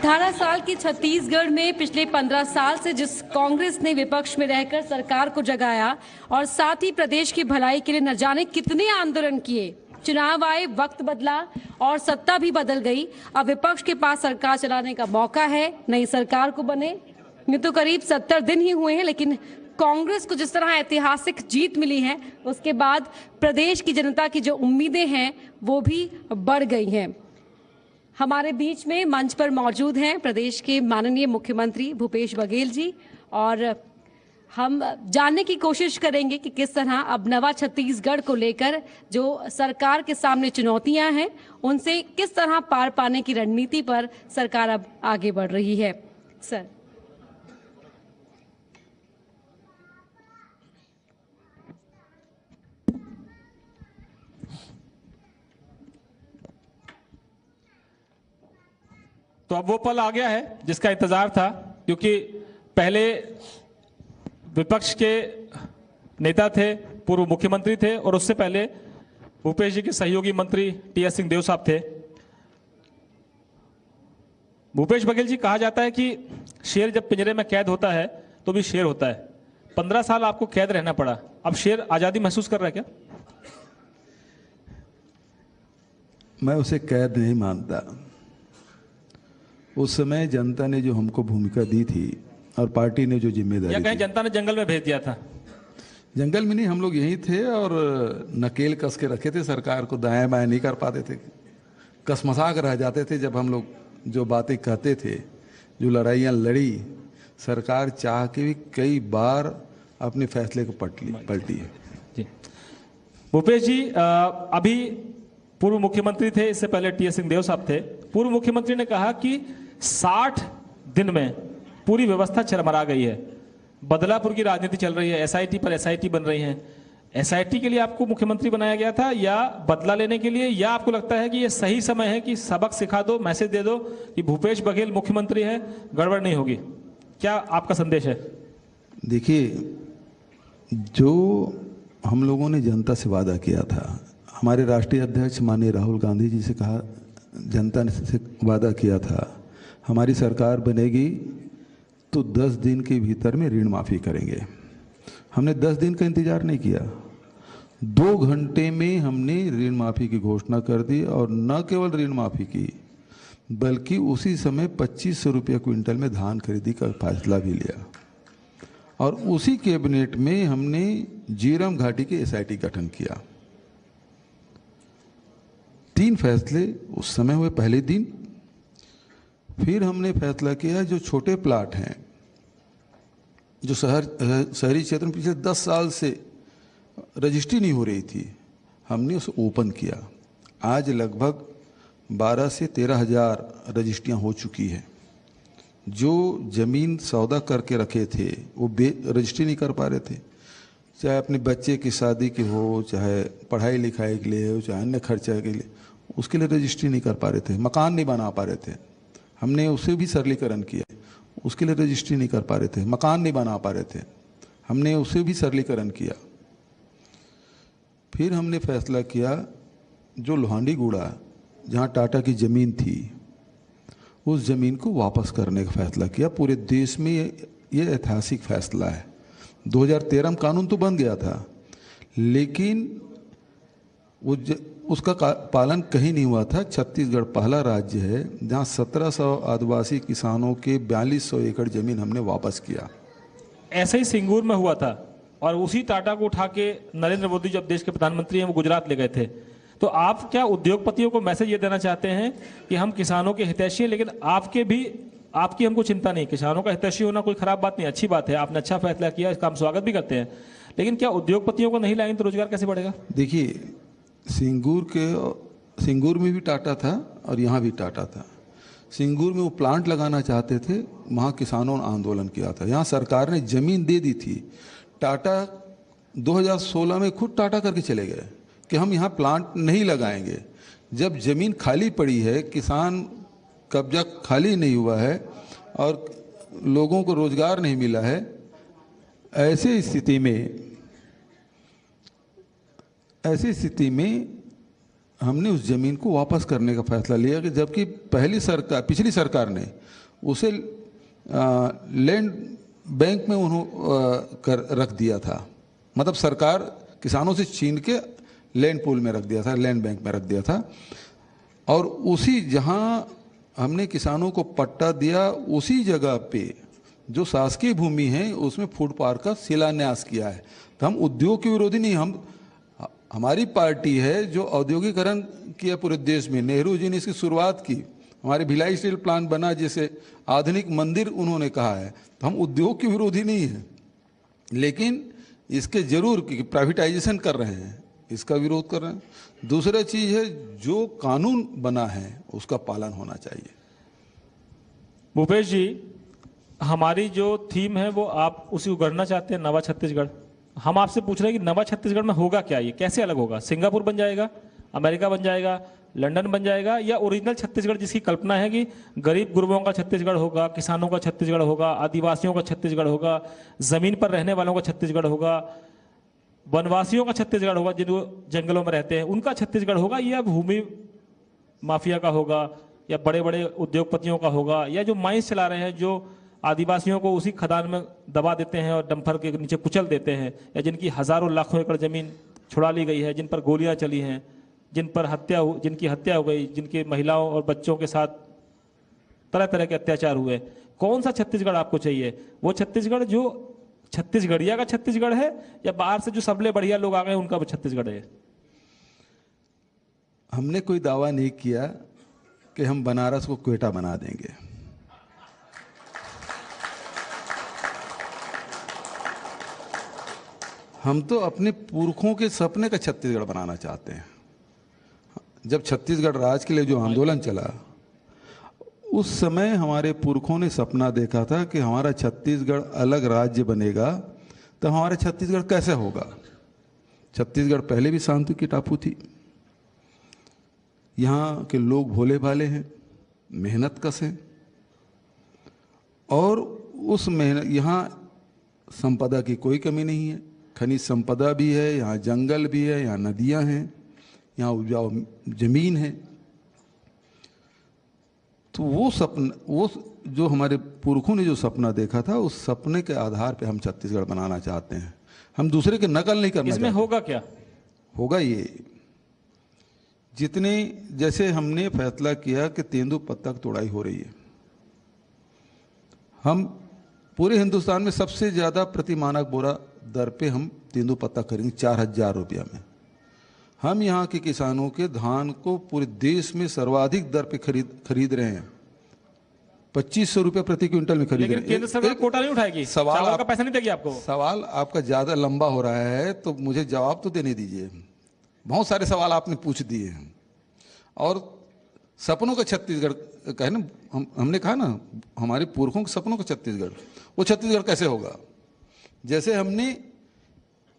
18 साल की छत्तीसगढ़ में पिछले 15 साल से जिस कांग्रेस ने विपक्ष में रहकर सरकार को जगाया और साथ ही प्रदेश की भलाई के लिए न जाने कितने आंदोलन किए, चुनाव आए, वक्त बदला और सत्ता भी बदल गई। अब विपक्ष के पास सरकार चलाने का मौका है, नई सरकार को बने। ये तो करीब 70 दिन ही हुए हैं, लेकिन कांग्रेस को जिस तरह ऐतिहासिक जीत मिली है, उसके बाद प्रदेश की जनता की जो उम्मीदें हैं वो भी बढ़ गई हैं। हमारे बीच में मंच पर मौजूद हैं प्रदेश के माननीय मुख्यमंत्री भूपेश बघेल जी, और हम जानने की कोशिश करेंगे कि किस तरह अब नवा छत्तीसगढ़ को लेकर जो सरकार के सामने चुनौतियां हैं उनसे किस तरह पार पाने की रणनीति पर सरकार अब आगे बढ़ रही है। सर, तो अब वो पल आ गया है जिसका इंतजार था, क्योंकि पहले विपक्ष के नेता थे, पूर्व मुख्यमंत्री थे, और उससे पहले भूपेश जी के सहयोगी मंत्री टी.एस. सिंहदेव साहब थे। भूपेश बघेल जी, कहा जाता है कि शेर जब पिंजरे में कैद होता है तो भी शेर होता है। 15 साल आपको कैद रहना पड़ा, अब शेर आजादी महसूस कर रहा है क्या? मैं उसे कैद नहीं मानता। उस समय जनता ने जो हमको भूमिका दी थी और पार्टी ने जो जिम्मेदारी, या कहीं जनता ने जंगल में भेज दिया था? जंगल में नहीं, हम लोग यहीं थे और नकेल कस के रखे थे सरकार को, दाएं बाएं नहीं कर पाते थे, कसमसाक रह जाते थे। जब हम लोग जो बातें कहते थे, जो लड़ाइयाँ लड़ी, सरकार चाह के भी कई बार अपने फैसले को पलटी है। जी भूपेश जी, अभी पूर्व मुख्यमंत्री थे, इससे पहले टी.एस. सिंहदेव साहब थे। पूर्व मुख्यमंत्री ने कहा कि 60 दिन में पूरी व्यवस्था चरमरा गई है, बदलापुर की राजनीति चल रही है, एसआईटी पर एसआईटी बन रही है। एसआईटी के लिए आपको मुख्यमंत्री बनाया गया था या बदला लेने के लिए, या आपको लगता है कि ये सही समय है कि सबक सिखा दो, मैसेज दे दो कि भूपेश बघेल मुख्यमंत्री है, गड़बड़ नहीं होगी? क्या आपका संदेश है? देखिए, जो हम लोगों ने जनता से वादा किया था, हमारे राष्ट्रीय अध्यक्ष माननीय राहुल गांधी जी से कहा, जनता ने से वादा किया था हमारी सरकार बनेगी तो 10 दिन के भीतर में ऋण माफ़ी करेंगे। हमने 10 दिन का इंतजार नहीं किया, 2 घंटे में हमने ऋण माफ़ी की घोषणा कर दी, और न केवल ऋण माफ़ी की बल्कि उसी समय 2500 रुपये क्विंटल में धान खरीदी का फैसला भी लिया, और उसी कैबिनेट में हमने झीरम घाटी के एसआईटी गठन किया। 3 फैसले उस समय हुए पहले दिन। फिर हमने फैसला किया जो छोटे प्लाट हैं, जो शहरी क्षेत्र में पिछले 10 साल से रजिस्ट्री नहीं हो रही थी, हमने उसे ओपन किया। आज लगभग 12 से 13 हज़ार रजिस्ट्रियाँ हो चुकी हैं। जो ज़मीन सौदा करके रखे थे वो रजिस्ट्री नहीं कर पा रहे थे, चाहे अपने बच्चे की शादी की हो, चाहे पढ़ाई लिखाई के लिए हो, चाहे अन्य खर्चा के लिए, उसके लिए रजिस्ट्री नहीं कर पा रहे थे। मकान नहीं बना पा रहे थे, हमने उसे भी सरलीकरण किया। उसके लिए रजिस्ट्री नहीं कर पा रहे थे, मकान नहीं बना पा रहे थे, हमने उसे भी सरलीकरण किया। फिर हमने फैसला किया जो लोहांडीगुड़ा, जहाँ टाटा की ज़मीन थी, उस ज़मीन को वापस करने का फैसला किया। पूरे देश में ये ऐतिहासिक फैसला है। 2013 में कानून तो बन गया था, लेकिन उसका पालन कहीं नहीं हुआ था। छत्तीसगढ़ पहला राज्य है जहां 1700 आदिवासी किसानों के 4200 एकड़ जमीन हमने वापस किया। ऐसे ही सिंगूर में हुआ था, और उसी टाटा को उठा के नरेंद्र मोदी जब देश के प्रधानमंत्री हैं वो गुजरात ले गए थे। तो आप क्या उद्योगपतियों को मैसेज ये देना चाहते हैं कि हम किसानों के हितैषी हैं, लेकिन आपकी हमको चिंता नहीं? किसानों का हितैषी होना कोई खराब बात नहीं, अच्छी बात है, आपने अच्छा फैसला किया, इसका हम स्वागत भी करते हैं, लेकिन क्या उद्योगपतियों को नहीं लाएंगे तो रोजगार कैसे बढ़ेगा? देखिए, सिंगूर में भी टाटा था और यहाँ भी टाटा था। सिंगूर में वो प्लांट लगाना चाहते थे, वहाँ किसानों ने आंदोलन किया था। यहाँ सरकार ने ज़मीन दे दी थी। टाटा 2016 में खुद टाटा करके चले गए कि हम यहाँ प्लांट नहीं लगाएंगे। जब ज़मीन खाली पड़ी है, किसान कब्जा खाली नहीं हुआ है और लोगों को रोज़गार नहीं मिला है, ऐसी स्थिति में हमने उस ज़मीन को वापस करने का फैसला लिया कि जबकि पिछली सरकार ने उसे लैंड बैंक में रख दिया था। मतलब सरकार किसानों से छीन के लैंड पूल में रख दिया था, लैंड बैंक में रख दिया था। और उसी जहां हमने किसानों को पट्टा दिया, उसी जगह पे जो शासकीय भूमि है उसमें फूड पार्क का शिलान्यास किया है। तो हम उद्योग के विरोधी नहीं, हमारी पार्टी है जो औद्योगिकरण किया पूरे देश में। नेहरू जी ने इसकी शुरुआत की, हमारे भिलाई स्टील प्लांट बना, जिसे आधुनिक मंदिर उन्होंने कहा है। तो हम उद्योग के विरोधी नहीं हैं, लेकिन इसके जरूर प्राइवेटाइजेशन कर रहे हैं, इसका विरोध कर रहे हैं। दूसरा चीज है, जो कानून बना है उसका पालन होना चाहिए। भूपेश जी, हमारी जो थीम है वो आप उसी को गढ़ना चाहते हैं, नवा छत्तीसगढ़। हम आपसे पूछ रहे हैं कि नवा छत्तीसगढ़ में होगा क्या, ये कैसे अलग होगा? सिंगापुर बन जाएगा, अमेरिका बन जाएगा, लंदन बन जाएगा, या ओरिजिनल छत्तीसगढ़ जिसकी कल्पना है कि गरीब गुरबों का छत्तीसगढ़ होगा, किसानों का छत्तीसगढ़ होगा, आदिवासियों का छत्तीसगढ़ होगा, जमीन पर रहने वालों का छत्तीसगढ़ होगा, वनवासियों का छत्तीसगढ़ होगा, जिन जंगलों में रहते हैं उनका छत्तीसगढ़ होगा, या भूमि माफिया का होगा, या बड़े बड़े उद्योगपतियों का होगा, या जो माइंस चला रहे हैं, जो आदिवासियों को उसी खदान में दबा देते हैं और डंपर के नीचे कुचल देते हैं, या जिनकी हजारों लाखों एकड़ जमीन छुड़ा ली गई है, जिन पर गोलियां चली हैं, जिनकी हत्या हो गई, जिनकी महिलाओं और बच्चों के साथ तरह तरह के अत्याचार हुए, कौन सा छत्तीसगढ़ आपको चाहिए? वो छत्तीसगढ़ जो छत्तीसगढ़िया का छत्तीसगढ़ है, या बाहर से जो सबले बढ़िया लोग आ गए उनका वो छत्तीसगढ़ है? हमने कोई दावा नहीं किया कि हम बनारस को क्वेटा बना देंगे। हम तो अपने पुरखों के सपने का छत्तीसगढ़ बनाना चाहते हैं। जब छत्तीसगढ़ राज्य के लिए जो आंदोलन चला, उस समय हमारे पुरखों ने सपना देखा था कि हमारा छत्तीसगढ़ अलग राज्य बनेगा। तो हमारा छत्तीसगढ़ कैसे होगा? छत्तीसगढ़ पहले भी शांति की टापू थी। यहाँ के लोग भोले भाले हैं, मेहनत कश हैं, और उस मेहनत, यहाँ संपदा की कोई कमी नहीं है। खनिज संपदा भी है, यहाँ जंगल भी है, यहाँ नदियाँ हैं, यहाँ उपजाऊ जमीन है। तो वो सपना, वो जो हमारे पुरखों ने जो सपना देखा था, उस सपने के आधार पे हम छत्तीसगढ़ बनाना चाहते हैं। हम दूसरे के नकल नहीं करना। इसमें होगा क्या? होगा ये, जितने, जैसे हमने फैसला किया कि तेंदुपत्ता की तोड़ाई हो रही है, हम पूरे हिंदुस्तान में सबसे ज्यादा प्रति मानक बोरा दर पे हम तेंदुपत्ता करेंगे, 4000 रुपया में। हम यहाँ के किसानों के धान को पूरे देश में सर्वाधिक दर पे खरीद रहे हैं। 2500 रुपये प्रति क्विंटल में खरीद रहे हैं। केंद्र सरकार कोटा नहीं उठाएगी, चावल का पैसा नहीं देगी आपको? सवाल आपका ज्यादा लंबा हो रहा है, तो मुझे जवाब तो देने दीजिए। बहुत सारे सवाल आपने पूछ दिए हैं। और सपनों का छत्तीसगढ़ कहे ना, हमने कहा ना, हमारे पुरखों के सपनों का छत्तीसगढ़, वो छत्तीसगढ़ कैसे होगा? जैसे हमने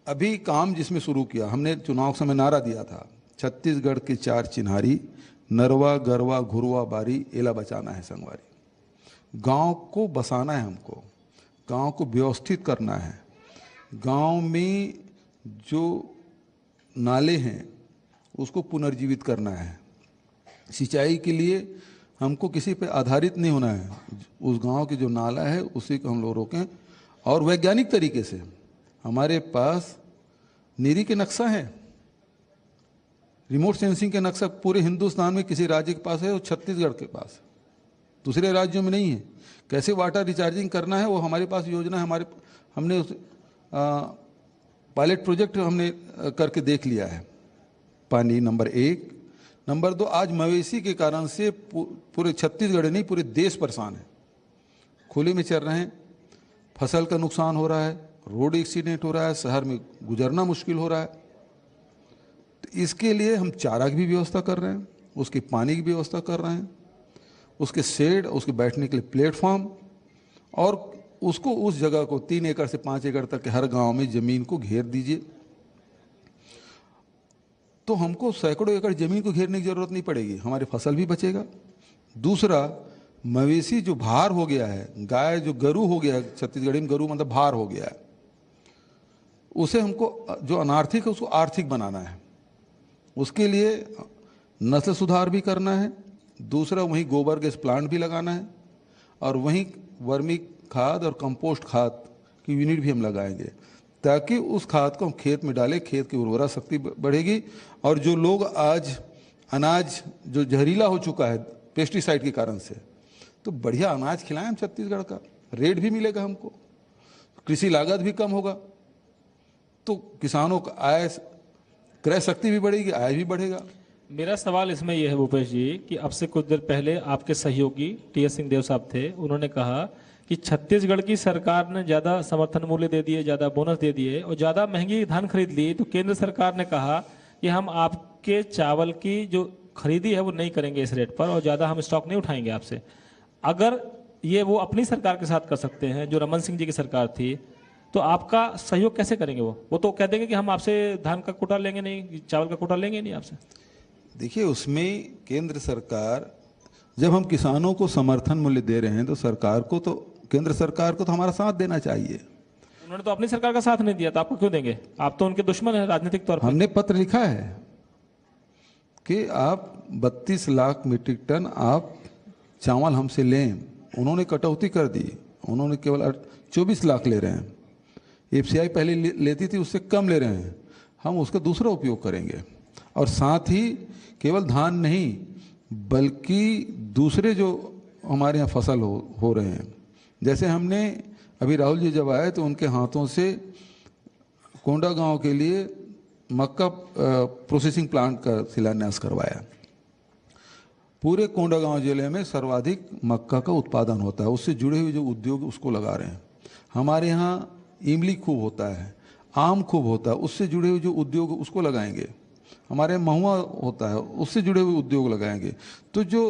अभी काम जिसमें शुरू किया, हमने चुनाव के समय नारा दिया था, छत्तीसगढ़ के 4 चिन्हारी, नरवा गरवा घुरवा बारी, एला बचाना है संगवारी। गांव को बसाना है, हमको गांव को व्यवस्थित करना है। गांव में जो नाले हैं उसको पुनर्जीवित करना है। सिंचाई के लिए हमको किसी पे आधारित नहीं होना है। उस गांव की जो नाला है उसी को हम लोग रोकें। और वैज्ञानिक तरीके से हमारे पास नीरी के नक्शा है, रिमोट सेंसिंग के नक्शा पूरे हिंदुस्तान में किसी राज्य के पास है और छत्तीसगढ़ के पास, दूसरे राज्यों में नहीं है। कैसे वाटर रिचार्जिंग करना है वो हमारे पास योजना है। हमने पायलट प्रोजेक्ट हमने करके देख लिया है। पानी नंबर 1, नंबर 2, आज मवेशी के कारण से पूरे छत्तीसगढ़ नहीं पूरे देश परेशान है। खुले में चर रहे हैं, फसल का नुकसान हो रहा है, रोड एक्सीडेंट हो रहा है, शहर में गुजरना मुश्किल हो रहा है। तो इसके लिए हम चारा की भी व्यवस्था कर रहे हैं, उसकी पानी की व्यवस्था कर रहे हैं, उसके शेड, उसके बैठने के लिए प्लेटफॉर्म, और उसको उस जगह को 3 एकड़ से 5 एकड़ तक हर गांव में जमीन को घेर दीजिए, तो हमको सैकड़ों एकड़ जमीन को घेरने की जरूरत नहीं पड़ेगी, हमारी फसल भी बचेगा। दूसरा, मवेशी जो भार हो गया है, गाय जो गरू हो गया है, छत्तीसगढ़ी में गरू मतलब भार हो गया है, उसे हमको जो अनार्थिक है उसको आर्थिक बनाना है। उसके लिए नस्ल सुधार भी करना है, दूसरा वहीं गोबर गैस प्लांट भी लगाना है, और वहीं वर्मी खाद और कंपोस्ट खाद की यूनिट भी हम लगाएंगे, ताकि उस खाद को हम खेत में डालें, खेत की उर्वरा शक्ति बढ़ेगी। और जो लोग आज अनाज जो जहरीला हो चुका है पेस्टिसाइड के कारण से, तो बढ़िया अनाज खिलाएं हम छत्तीसगढ़ का, रेट भी मिलेगा हमको, कृषि लागत भी कम होगा, तो किसानों का आय, क्रय शक्ति भी बढ़ेगी, आय भी बढ़ेगा। मेरा सवाल इसमें यह है भूपेश जी कि अब से कुछ देर पहले आपके सहयोगी टीएस सिंहदेव साहब थे, उन्होंने कहा कि छत्तीसगढ़ की सरकार ने ज़्यादा समर्थन मूल्य दे दिए, ज़्यादा बोनस दे दिए और ज़्यादा महंगी धान खरीद ली, तो केंद्र सरकार ने कहा कि हम आपके चावल की जो खरीदी है वो नहीं करेंगे इस रेट पर और ज़्यादा हम स्टॉक नहीं उठाएंगे आपसे। अगर ये वो अपनी सरकार के साथ कर सकते हैं जो रमन सिंह जी की सरकार थी, तो आपका सहयोग कैसे करेंगे? वो तो कह देंगे कि हम आपसे धान का कोटा लेंगे नहीं, चावल का कोटा लेंगे नहीं आपसे। देखिए, उसमें केंद्र सरकार, जब हम किसानों को समर्थन मूल्य दे रहे हैं तो सरकार को तो, केंद्र सरकार को तो हमारा साथ देना चाहिए। उन्होंने तो अपनी सरकार का साथ नहीं दिया, तो आपको क्यों देंगे? आप तो उनके दुश्मन हैं राजनीतिक तौर पर। हमने पत्र लिखा है कि आप 32 लाख मीट्रिक टन आप चावल हमसे लें, उन्होंने कटौती कर दी, उन्होंने केवल 24 लाख ले रहे हैं। एफसीआई पहले लेती थी, उससे कम ले रहे हैं, हम उसका दूसरा उपयोग करेंगे। और साथ ही केवल धान नहीं बल्कि दूसरे जो हमारे यहाँ फसल हो रहे हैं, जैसे हमने अभी राहुल जी जब आए तो उनके हाथों से कोंडागांव के लिए मक्का प्रोसेसिंग प्लांट का शिलान्यास करवाया। पूरे कोंडागांव जिले में सर्वाधिक मक्का का उत्पादन होता है, उससे जुड़े हुए जो उद्योग उसको लगा रहे हैं। हमारे यहाँ इमली खूब होता है, आम खूब होता है, उससे जुड़े हुए जो उद्योग उसको लगाएंगे। हमारे महुआ होता है, उससे जुड़े हुए उद्योग लगाएंगे। तो जो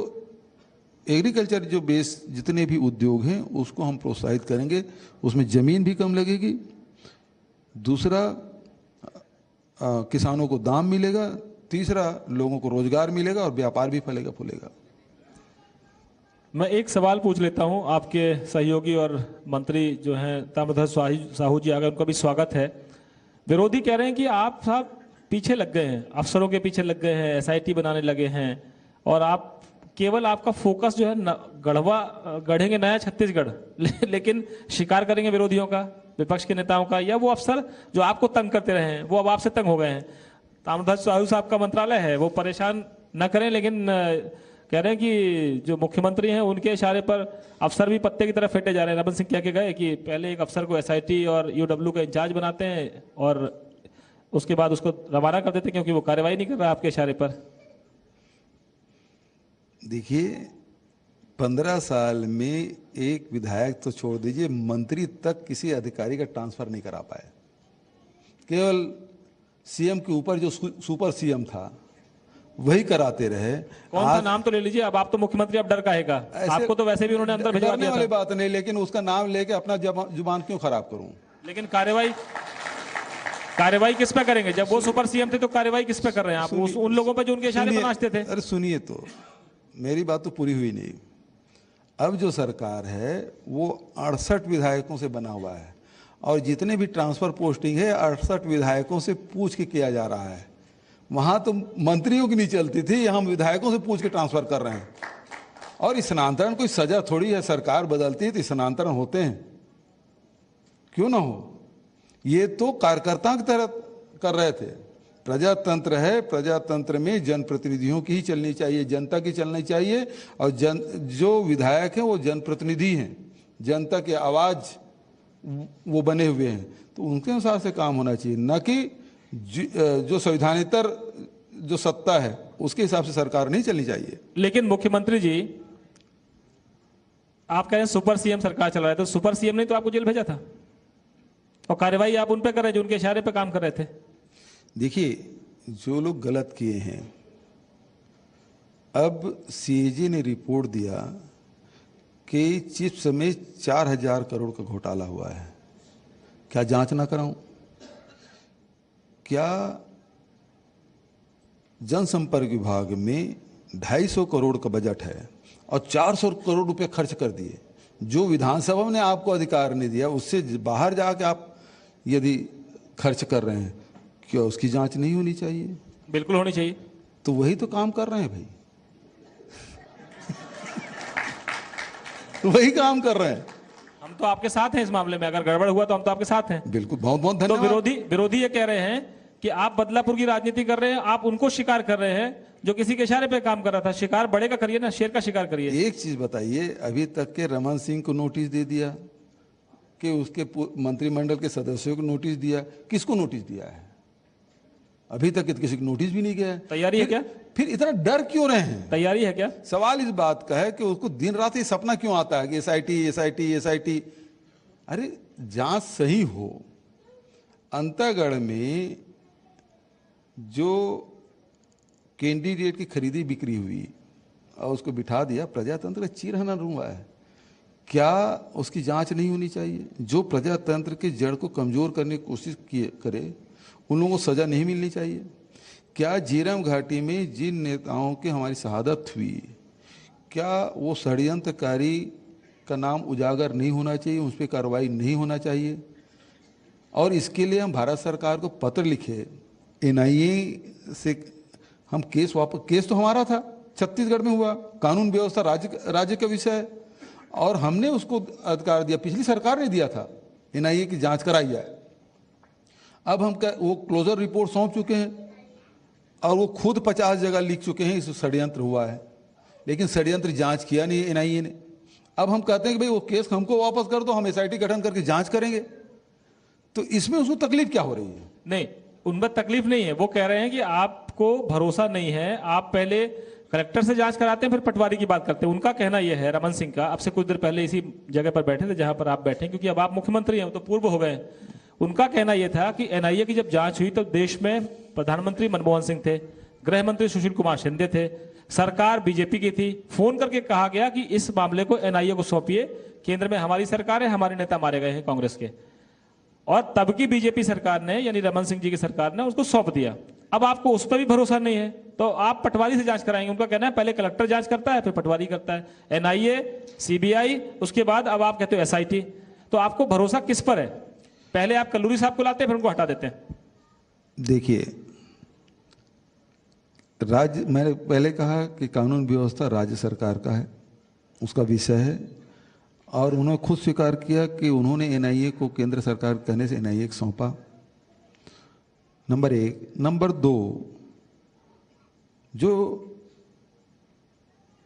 एग्रीकल्चर जो बेस जितने भी उद्योग हैं उसको हम प्रोत्साहित करेंगे, उसमें ज़मीन भी कम लगेगी, दूसरा किसानों को दाम मिलेगा, तीसरा लोगों को रोजगार मिलेगा और व्यापार भी फलेगा फूलेगा। मैं एक सवाल पूछ लेता हूं, आपके सहयोगी और मंत्री जो हैं ताम्रध्वज साहू जी आ गए, उनका भी स्वागत है। विरोधी कह रहे हैं कि आप साहब पीछे लग गए हैं, अफसरों के पीछे लग गए हैं, एसआईटी बनाने लगे हैं और आप केवल आपका फोकस जो है गढ़ेंगे नया छत्तीसगढ़ लेकिन शिकार करेंगे विरोधियों का, विपक्ष के नेताओं का, या वो अफसर जो आपको तंग करते रहे हैं वो अब आपसे तंग हो गए हैं। ताम्रध्वज साहू साहब का मंत्रालय है, वो परेशान न करें, लेकिन कह रहे हैं कि जो मुख्यमंत्री हैं उनके इशारे पर अफसर भी पत्ते की तरफ फेंटे जा रहे हैं। रमन सिंह कह के गए कि पहले एक अफसर को एसआईटी और यूडब्ल्यू का इंचार्ज बनाते हैं और उसके बाद उसको रवाना कर देते क्योंकि वो कार्रवाई नहीं कर रहा आपके इशारे पर। देखिए, 15 साल में एक विधायक तो छोड़ दीजिए, मंत्री तक किसी अधिकारी का ट्रांसफर नहीं करा पाए। केवल सीएम के ऊपर जो सुपर सीएम था वही कराते रहे। कौन सा नाम तो ले लीजिए, अब आप तो मुख्यमंत्री, अब डर का है, आपको तो वैसे भी उन्होंने अंदर भिजवा दिया था। वाली बात नहीं, लेकिन उसका नाम लेके अपना जुबान क्यों खराब करूं? लेकिन कार्रवाई किस पे करेंगे? जब वो सुपर सीएम थे तो कार्रवाई किस पे कर रहे हैं आप? उन लोगों पे जो उनके इशारे पर नाचते थे। अरे सुनिए, तो मेरी बात तो पूरी हुई नहीं। अब जो सरकार है वो 68 विधायकों से बना हुआ है और जितने भी ट्रांसफर पोस्टिंग है 68 विधायकों से पूछ के किया जा रहा है। वहां तो मंत्रियों की नहीं चलती थी, यहाँ हम विधायकों से पूछ के ट्रांसफर कर रहे हैं। और स्थानांतरण कोई सजा थोड़ी है, सरकार बदलती है तो स्थानांतरण होते हैं, क्यों ना हो। ये तो कार्यकर्ता की तरह कर रहे थे। प्रजातंत्र है, प्रजातंत्र में जनप्रतिनिधियों की ही चलनी चाहिए, जनता की चलनी चाहिए। और जो विधायक हैं वो जनप्रतिनिधि हैं, जनता की आवाज वो बने हुए हैं, तो उनके अनुसार से काम होना चाहिए, न कि जो संविधानेतर जो सत्ता है उसके हिसाब से सरकार नहीं चलनी चाहिए। लेकिन मुख्यमंत्री जी, आप कह रहे हैं सुपर सीएम सरकार चला रहा है, तो सुपर सीएम ने तो आपको जेल भेजा था और कार्रवाई आप उन पे कर रहे हैं जो उनके इशारे पे काम कर रहे थे। देखिए, जो लोग गलत किए हैं, अब सीएजी ने रिपोर्ट दिया कि चिप्स में 4000 करोड़ का घोटाला हुआ है। क्या जांच ना कराऊं? क्या जनसंपर्क विभाग में 250 करोड़ का बजट है और 400 करोड़ रुपए खर्च कर दिए, जो विधानसभा ने आपको अधिकार नहीं दिया, उससे बाहर जाके आप यदि खर्च कर रहे हैं, क्या उसकी जांच नहीं होनी चाहिए? बिल्कुल होनी चाहिए। तो वही तो काम कर रहे हैं भाई। वही काम कर रहे हैं। हम तो आपके साथ हैं इस मामले में, अगर गड़बड़ हुआ तो हम तो आपके साथ हैं। बिल्कुल, बहुत बहुत तो धन्यवाद। विरोधी ये कह रहे हैं कि आप बदलापुर की राजनीति कर रहे हैं, आप उनको शिकार कर रहे हैं जो किसी के इशारे पे काम कर रहा था। शिकार बड़े का करिए ना, शेर का शिकार करिए। एक चीज बताइए, अभी तक के रमन सिंह को नोटिस दे दिया कि उसके मंत्रिमंडल के सदस्यों को नोटिस दिया, किसको नोटिस दिया है? अभी तक किसी को नोटिस भी नहीं गया है। तैयारी है क्या? फिर इतना डर क्यों रहे हैं? तैयारी है क्या? सवाल इस बात का है कि उसको दिन रात ये सपना क्यों आता है कि एसआईटी एसआईटी एसआईटी। अरे जांच सही हो। अंतागढ़ में जो कैंडिडेट की खरीदी बिक्री हुई और उसको बिठा दिया, प्रजातंत्र का चीरहरण हुआ है। क्या उसकी जांच नहीं होनी चाहिए? जो प्रजातंत्र के जड़ को कमजोर करने की कोशिश करे उन लोगों को सजा नहीं मिलनी चाहिए? क्या झीरम घाटी में जिन नेताओं की हमारी शहादत हुई, क्या वो षड्यंत्रकारी का नाम उजागर नहीं होना चाहिए? उस पर कार्रवाई नहीं होना चाहिए? और इसके लिए हम भारत सरकार को पत्र लिखे, एनआईए से हम केस तो हमारा था, छत्तीसगढ़ में हुआ, कानून व्यवस्था राज्य का विषय है और हमने उसको अधिकार दिया, पिछली सरकार ने दिया था एनआईए की जांच कराई जाए। अब हम वो क्लोजर रिपोर्ट सौंप चुके हैं और वो खुद 50 जगह लिख चुके हैं इस षड्यंत्र हुआ है, लेकिन षड्यंत्र जांच किया नहीं एनआईए ने। अब हम कहते हैं कि भाई वो केस हमको वापस कर दो, हम एसआईटी गठन करके जांच करेंगे। तो इसमें उसको तकलीफ क्या हो रही है? नहीं, उनमें तकलीफ नहीं है। वो कह रहे हैं कि आपको भरोसा नहीं है, आप पहले कलेक्टर से जांच कराते हैं फिर पटवारी की बात करते हैं। उनका कहना यह है, रमन सिंह का, आपसे कुछ देर पहले इसी जगह पर बैठे थे जहां पर आप बैठे, क्योंकि अब आप मुख्यमंत्री हैं, तो पूर्व हो गए। उनका कहना यह था कि एनआईए की जब जांच हुई तो देश में प्रधानमंत्री मनमोहन सिंह थे, गृह मंत्री सुशील कुमार शिंदे थे, सरकार बीजेपी की थी। फोन करके कहा गया कि इस मामले को एनआईए को सौंपिए, केंद्र में हमारी सरकार है, हमारे नेता मारे गए हैं कांग्रेस के। और तब की बीजेपी सरकार ने, यानी रमन सिंह जी की सरकार ने उसको सौंप दिया। अब आपको उस पर भी भरोसा नहीं है तो आप पटवारी से जांच कराएंगे। उनका कहना है पहले कलेक्टर जांच करता है फिर पटवारी करता है, एनआईए, सीबीआई, उसके बाद अब आप कहते हो एसआईटी। तो आपको भरोसा किस पर है? पहले आप कल्लूरी साहब को लाते हैं फिर उनको हटा देते हैं। देखिए, राज्य, मैंने पहले कहा कि कानून व्यवस्था राज्य सरकार का है, उसका विषय है, और उन्होंने खुद स्वीकार किया कि उन्होंने एनआईए को केंद्र सरकार कहने से एनआईए को सौंपा। नंबर 1। नंबर 2, जो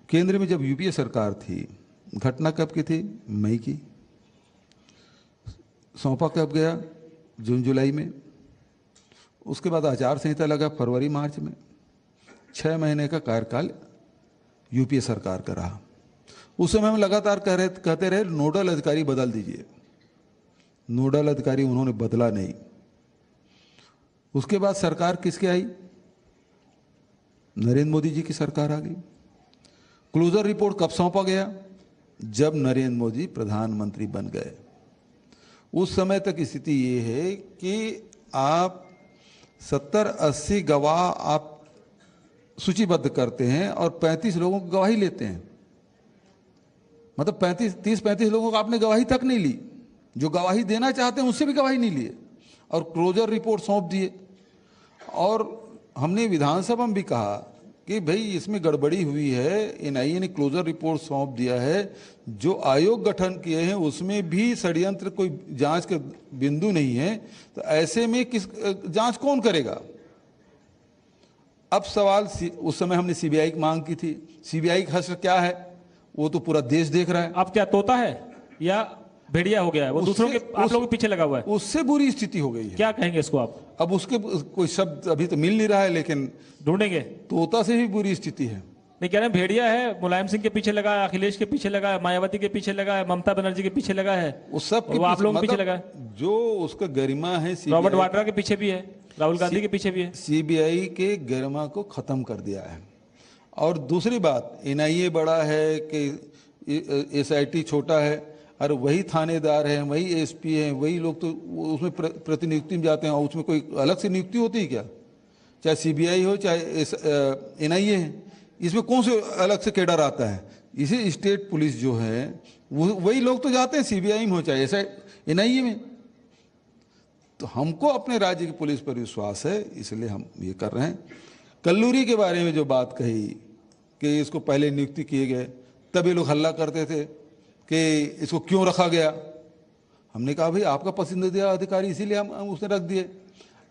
केंद्र में जब यूपीए सरकार थी, घटना कब की थी? मई की। सौंपा कब गया? जून जुलाई में। उसके बाद आचार संहिता लगा फरवरी मार्च में। 6 महीने का कार्यकाल यूपीए सरकार का रहा। उस समय हम लगातार कहते रहे नोडल अधिकारी बदल दीजिए। नोडल अधिकारी उन्होंने बदला नहीं। उसके बाद सरकार किसकी आई? नरेंद्र मोदी जी की सरकार आ गई। क्लोजर रिपोर्ट कब सौंपा गया? जब नरेंद्र मोदी प्रधानमंत्री बन गए। उस समय तक स्थिति ये है कि आप 70-80 गवाह आप सूचीबद्ध करते हैं और 35 लोगों की गवाही लेते हैं। मतलब 30-35 लोगों को आपने गवाही तक नहीं ली। जो गवाही देना चाहते हैं उससे भी गवाही नहीं लिए और क्लोजर रिपोर्ट सौंप दिए। और हमने विधानसभा में भी कहा कि भाई इसमें गड़बड़ी हुई है, एनआईए ने क्लोजर रिपोर्ट सौंप दिया है, जो आयोग गठन किए हैं उसमें भी षड्यंत्र कोई जांच का बिंदु नहीं है, तो ऐसे में किस जांच कौन करेगा? अब सवाल, उस समय हमने सीबीआई की मांग की थी। सीबीआई का हश्र क्या है? वो तो पूरा देश देख रहा है। अब क्या तोता है या भेड़िया हो गया है? वो दूसरों के, आप लोगों के पीछे लगा हुआ है। उससे बुरी स्थिति हो गई है। क्या कहेंगे इसको आप? अब उसके कोई शब्द अभी तो मिल नहीं रहा है, लेकिन ढूंढेंगे। तोता से भी बुरी स्थिति है। नहीं, कह रहे हैं भेड़िया है, मुलायम सिंह के पीछे लगा है, अखिलेश के पीछे लगा है, मायावती के पीछे लगा है, ममता बनर्जी के पीछे लगा है, वो सब वो आप लोगों के पीछे लगा है। जो उसका गरिमा है, रॉबर्ट वाड्रा के पीछे भी है, राहुल गांधी के पीछे भी है। सीबीआई के गरिमा को खत्म कर दिया है। और दूसरी बात, एनआईए बड़ा है कि एसआईटी छोटा है, और वही थानेदार हैं, वही एसपी हैं, वही लोग तो उसमें प्रतिनियुक्ति में जाते हैं, और उसमें कोई अलग से नियुक्ति होती है क्या? चाहे सीबीआई हो चाहे एनआईए है, इसमें कौन से अलग से कैडर आता है? इसे स्टेट पुलिस जो है वही लोग तो जाते हैं, सीबीआई में हो चाहे ऐसा एनआईए में। तो हमको अपने राज्य की पुलिस पर विश्वास है, इसलिए हम ये कर रहे हैं। कल्लूरी के बारे में जो बात कही कि इसको पहले नियुक्ति किए गए, तब ये लोग हल्ला करते थे कि इसको क्यों रखा गया। हमने कहा भाई आपका पसंदीदा अधिकारी इसीलिए हम उसने रख दिए।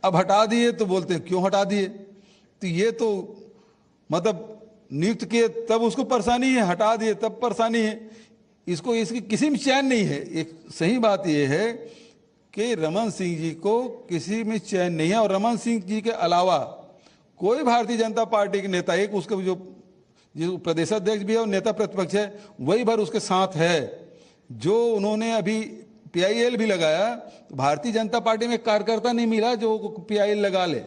अब हटा दिए तो बोलते हैं क्यों हटा दिए। तो ये तो मतलब नियुक्त किए तब उसको परेशानी है, हटा दिए तब परेशानी है। इसको इसकी किसी में चैन नहीं है। एक सही बात यह है कि रमन सिंह जी को किसी में चैन नहीं है, और रमन सिंह जी के अलावा कोई भारतीय जनता पार्टी के नेता, एक उसके जो प्रदेशाध्यक्ष भी है और नेता प्रतिपक्ष है, वही भर उसके साथ है। जो उन्होंने अभी पीआईएल भी लगाया, तो भारतीय जनता पार्टी में कार्यकर्ता नहीं मिला जो पीआईएल लगा ले।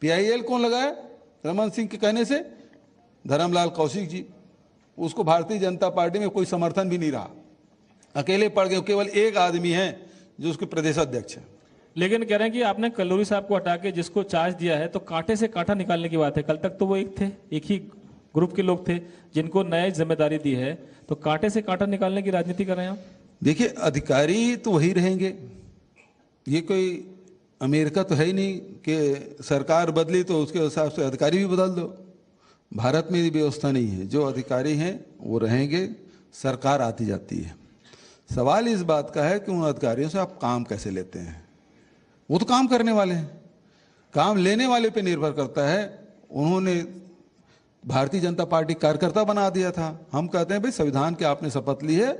पीआईएल कौन लगाया? रमन सिंह के कहने से धर्मलाल कौशिक जी। उसको भारतीय जनता पार्टी में कोई समर्थन भी नहीं रहा, अकेले पड़ गए। केवल एक आदमी है जो उसके प्रदेशाध्यक्ष है। लेकिन कह रहे हैं कि आपने कल्लूरी साहब को हटा के जिसको चार्ज दिया है, तो कांटे से कांटा निकालने की बात है। कल तक तो वो एक थे, एक ही ग्रुप के लोग थे जिनको नई जिम्मेदारी दी है, तो कांटे से कांटा निकालने की राजनीति कर रहे हैं आप। देखिए, अधिकारी तो वही रहेंगे। ये कोई अमेरिका तो है ही नहीं कि सरकार बदली तो उसके हिसाब से अधिकारी भी बदल दो। भारत में ये व्यवस्था नहीं है। जो अधिकारी हैं वो रहेंगे, सरकार आती जाती है। सवाल इस बात का है कि उन अधिकारियों से आप काम कैसे लेते हैं। वो तो काम करने वाले हैं, काम लेने वाले पे निर्भर करता है। उन्होंने भारतीय जनता पार्टी कार्यकर्ता बना दिया था। हम कहते हैं भाई संविधान की आपने शपथ ली है,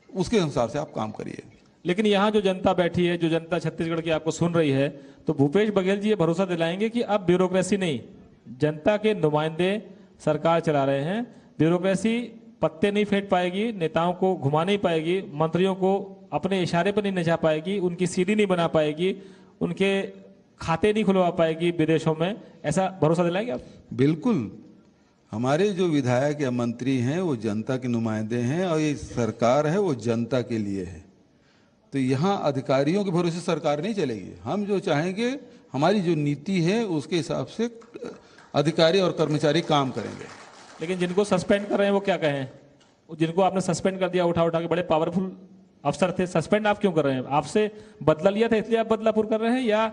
उसके अनुसार से आप काम करिए। लेकिन यहाँ जो जनता बैठी है, जो जनता छत्तीसगढ़ की आपको सुन रही है, तो भूपेश बघेल जी ये भरोसा दिलाएंगे कि अब ब्यूरोक्रेसी नहीं, जनता के नुमाइंदे सरकार चला रहे हैं। ब्यूरोक्रेसी पत्ते नहीं फेंट पाएगी, नेताओं को घुमा नहीं पाएगी, मंत्रियों को अपने इशारे पर नहीं नचा पाएगी, उनकी सीडी नहीं बना पाएगी, उनके खाते नहीं खुलवा पाएगी विदेशों में। ऐसा भरोसा दिलाएंगे आप? बिल्कुल। हमारे जो विधायक या मंत्री हैं वो जनता के नुमाइंदे हैं, और ये सरकार है वो जनता के लिए है। तो यहाँ अधिकारियों के भरोसे सरकार नहीं चलेगी। हम जो चाहेंगे, हमारी जो नीति है उसके हिसाब से अधिकारी और कर्मचारी काम करेंगे। लेकिन जिनको सस्पेंड कर रहे हैं वो क्या कहें? जिनको आपने सस्पेंड कर दिया उठा उठा के, बड़े पावरफुल अफसर थे, सस्पेंड आप क्यों कर रहे हैं? आपसे बदला लिया था इसलिए आप बदलापुर कर रहे हैं, या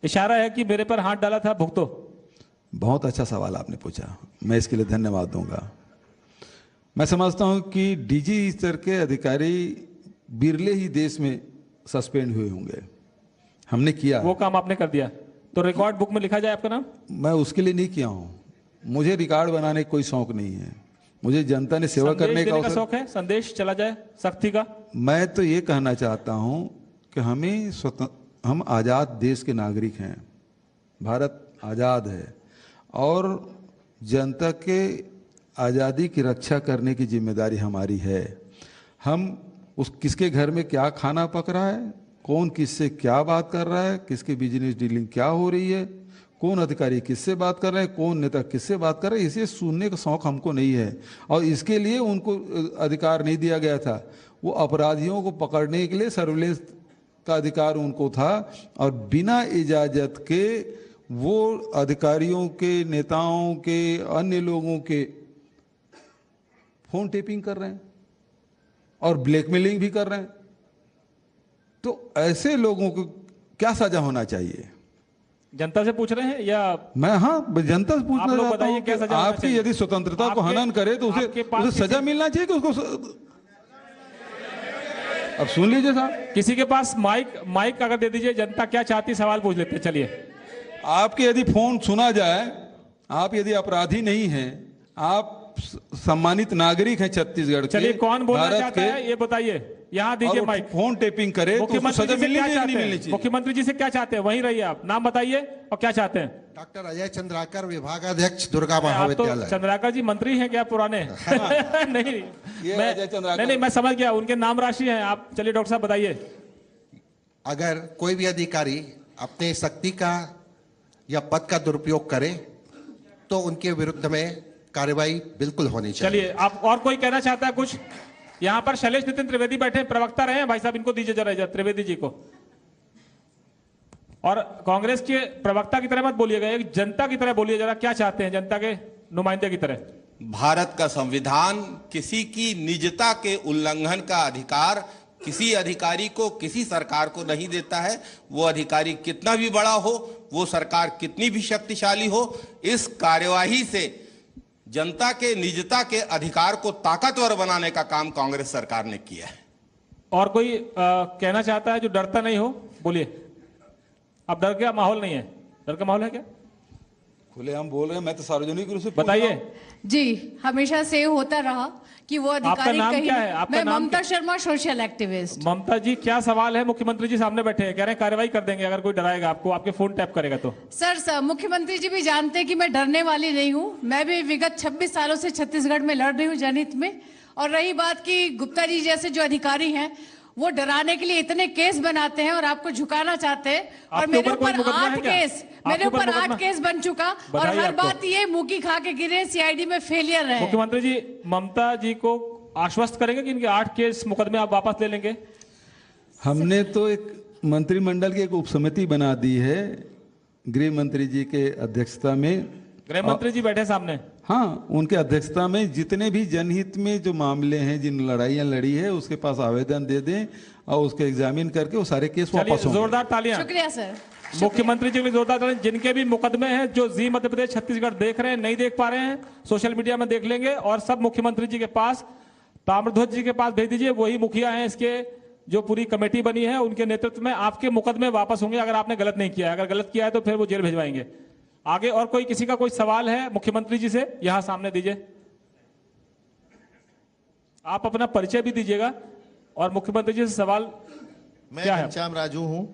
इशारा है कि मेरे पर हाथ डाला था भुगतो? बहुत अच्छा सवाल आपने पूछा, मैं इसके लिए धन्यवाद दूंगा। मैं समझता हूं कि डीजी स्तर के अधिकारी बिरले ही देश में सस्पेंड हुए होंगे। हमने किया, वो काम आपने कर दिया, तो रिकॉर्ड बुक में लिखा जाए आपका नाम? मैं उसके लिए नहीं किया हूं। मुझे रिकॉर्ड बनाने का कोई शौक नहीं है। मुझे जनता ने सेवा करने का शौक है, संदेश चला जाए सख्ती का। मैं तो ये कहना चाहता हूं कि हम आज़ाद देश के नागरिक हैं। भारत आज़ाद है और जनता के आज़ादी की रक्षा करने की जिम्मेदारी हमारी है। हम उस किसके घर में क्या खाना पक रहा है, कौन किससे क्या बात कर रहा है, किसकी बिजनेस डीलिंग क्या हो रही है, कौन अधिकारी किससे बात कर रहे हैं, कौन नेता किससे बात कर रहे हैं, इसे सुनने का शौक हमको नहीं है। और इसके लिए उनको अधिकार नहीं दिया गया था। वो अपराधियों को पकड़ने के लिए सर्विलेंस का अधिकार उनको था, और बिना इजाजत के वो अधिकारियों के, नेताओं के, अन्य लोगों के फोन टेपिंग कर रहे हैं और ब्लैकमेलिंग भी कर रहे हैं। तो ऐसे लोगों को क्या सजा होना चाहिए? जनता से पूछ रहे हैं या मैं? हाँ, जनता से पूछना चाहता हूं कि आपकी यदि स्वतंत्रता को हनन करे तो उसे सजा मिलना चाहिए कि उसको। अब सुन लीजिए साहब, किसी के पास माइक अगर दे दीजिए, जनता क्या चाहती सवाल पूछ लेते हैं। चलिए, आपके यदि फोन सुना जाए, आप यदि अपराधी नहीं हैं, आप सम्मानित नागरिक हैं छत्तीसगढ़ के। चलिए, कौन बोलना चाहता है ये बताइए, यहाँ दीजिए माइक। फोन टेपिंग करे तो उसको सजा मिलनी चाहिए। मुख्यमंत्री जी से क्या चाहते हैं वहीं रहिए आप, नाम बताइए और क्या चाहते हैं। डॉक्टर अजय चंद्राकर, विभागाध्यक्ष, दुर्गा आप तो महाविद्यालय। चंद्राकर जी मंत्री हैं क्या पुराने? नहीं, मैं समझ गया, उनके नाम राशि हैं आप। चलिए डॉक्टर साहब बताइए। अगर कोई भी अधिकारी अपने शक्ति का या पद का दुरुपयोग करे तो उनके विरुद्ध में कार्रवाई बिल्कुल होनी चाहिए। चलिए, आप और कोई कहना चाहता है कुछ? यहाँ पर शैलेश नितिन त्रिवेदी बैठे, प्रवक्ता रहे हैं भाई साहब, इनको दीजिए जरा त्रिवेदी जी को। और कांग्रेस के प्रवक्ता की तरह मत बोलिएगा, एक जनता की तरह बोलिए जरा, क्या चाहते हैं जनता के नुमाइंदे की तरह। भारत का संविधान किसी की निजता के उल्लंघन का अधिकार किसी अधिकारी को, किसी सरकार को नहीं देता है। वो अधिकारी कितना भी बड़ा हो, वो सरकार कितनी भी शक्तिशाली हो, इस कार्यवाही से जनता के निजता के अधिकार को ताकतवर बनाने का काम कांग्रेस सरकार ने किया है। और कोई कहना चाहता है जो डरता नहीं हो? बोलिए। अब डर का माहौल नहीं है? डर का माहौल है क्या? खुले हम बोल रहे हैं, मैं तो सार्वजनिक रूप से पूछ रहा बताइए। हूं। जी, हमेशा से होता रहा कि वो आपका अधिकारी नाम कहीं क्या है? आपका मैं नाम ममता क्या? Sharma, social activist. ममता जी, क्या सवाल है? मुख्यमंत्री जी सामने बैठे हैं, कह रहे हैं कार्रवाई कर देंगे अगर कोई डराएगा आपको, आपके फोन टैप करेगा तो। सर, मुख्यमंत्री जी भी जानते हैं कि मैं डरने वाली नहीं हूँ। मैं भी विगत 26 सालों से छत्तीसगढ़ में लड़ रही हूँ जनहित में। और रही बात कि गुप्ता जी जैसे जो अधिकारी हैं, वो डराने के लिए इतने केस बनाते हैं और आपको झुकाना चाहते हैं। और आपके मेरे ऊपर कोई ऊपर मुकदमा है 8 क्या? केस, मेरे आपके ऊपर ऊपर 8 मुकदमा? केस बन चुका। और बधाई हर आपको। बात ये मुकी खा के गिरे, सीआईडी में फेलियर रहे। मुख्यमंत्री जी ममता जी को आश्वस्त करेंगे कि इनके 8 केस मुकदमे आप वापस ले लेंगे? हमने तो एक मंत्रिमंडल की एक उपसमिति बना दी है गृह मंत्री जी के अध्यक्षता में। गृह मंत्री जी बैठे सामने। हाँ, उनके अध्यक्षता में जितने भी जनहित में जो मामले हैं, जिन लड़ाइयाँ लड़ी है, उसके पास आवेदन दे दें और उसके एग्जामिन करके वो सारे केस चलिए, वापस होंगे। जोरदार तालियां शुक्रिया सर। मुख्यमंत्री जी के लिए। जोरदार तालियां। जिनके भी मुकदमे हैं, जो जी मध्य प्रदेश छत्तीसगढ़ देख रहे हैं, नहीं देख पा रहे हैं, सोशल मीडिया में देख लेंगे और सब मुख्यमंत्री जी के पास, ताम्रध्वज जी के पास भेज दीजिए। वही मुखिया हैं इसके, जो पूरी कमेटी बनी है, उनके नेतृत्व में आपके मुकदमे वापस होंगे अगर आपने गलत नहीं किया है। अगर गलत किया है तो फिर वो जेल भिजवाएंगे। आगे और कोई किसी का कोई सवाल है मुख्यमंत्री जी से? यहां सामने दीजिए। आप अपना परिचय भी दीजिएगा और मुख्यमंत्री जी से सवाल मैं क्या है? घनश्याम राजू हूं।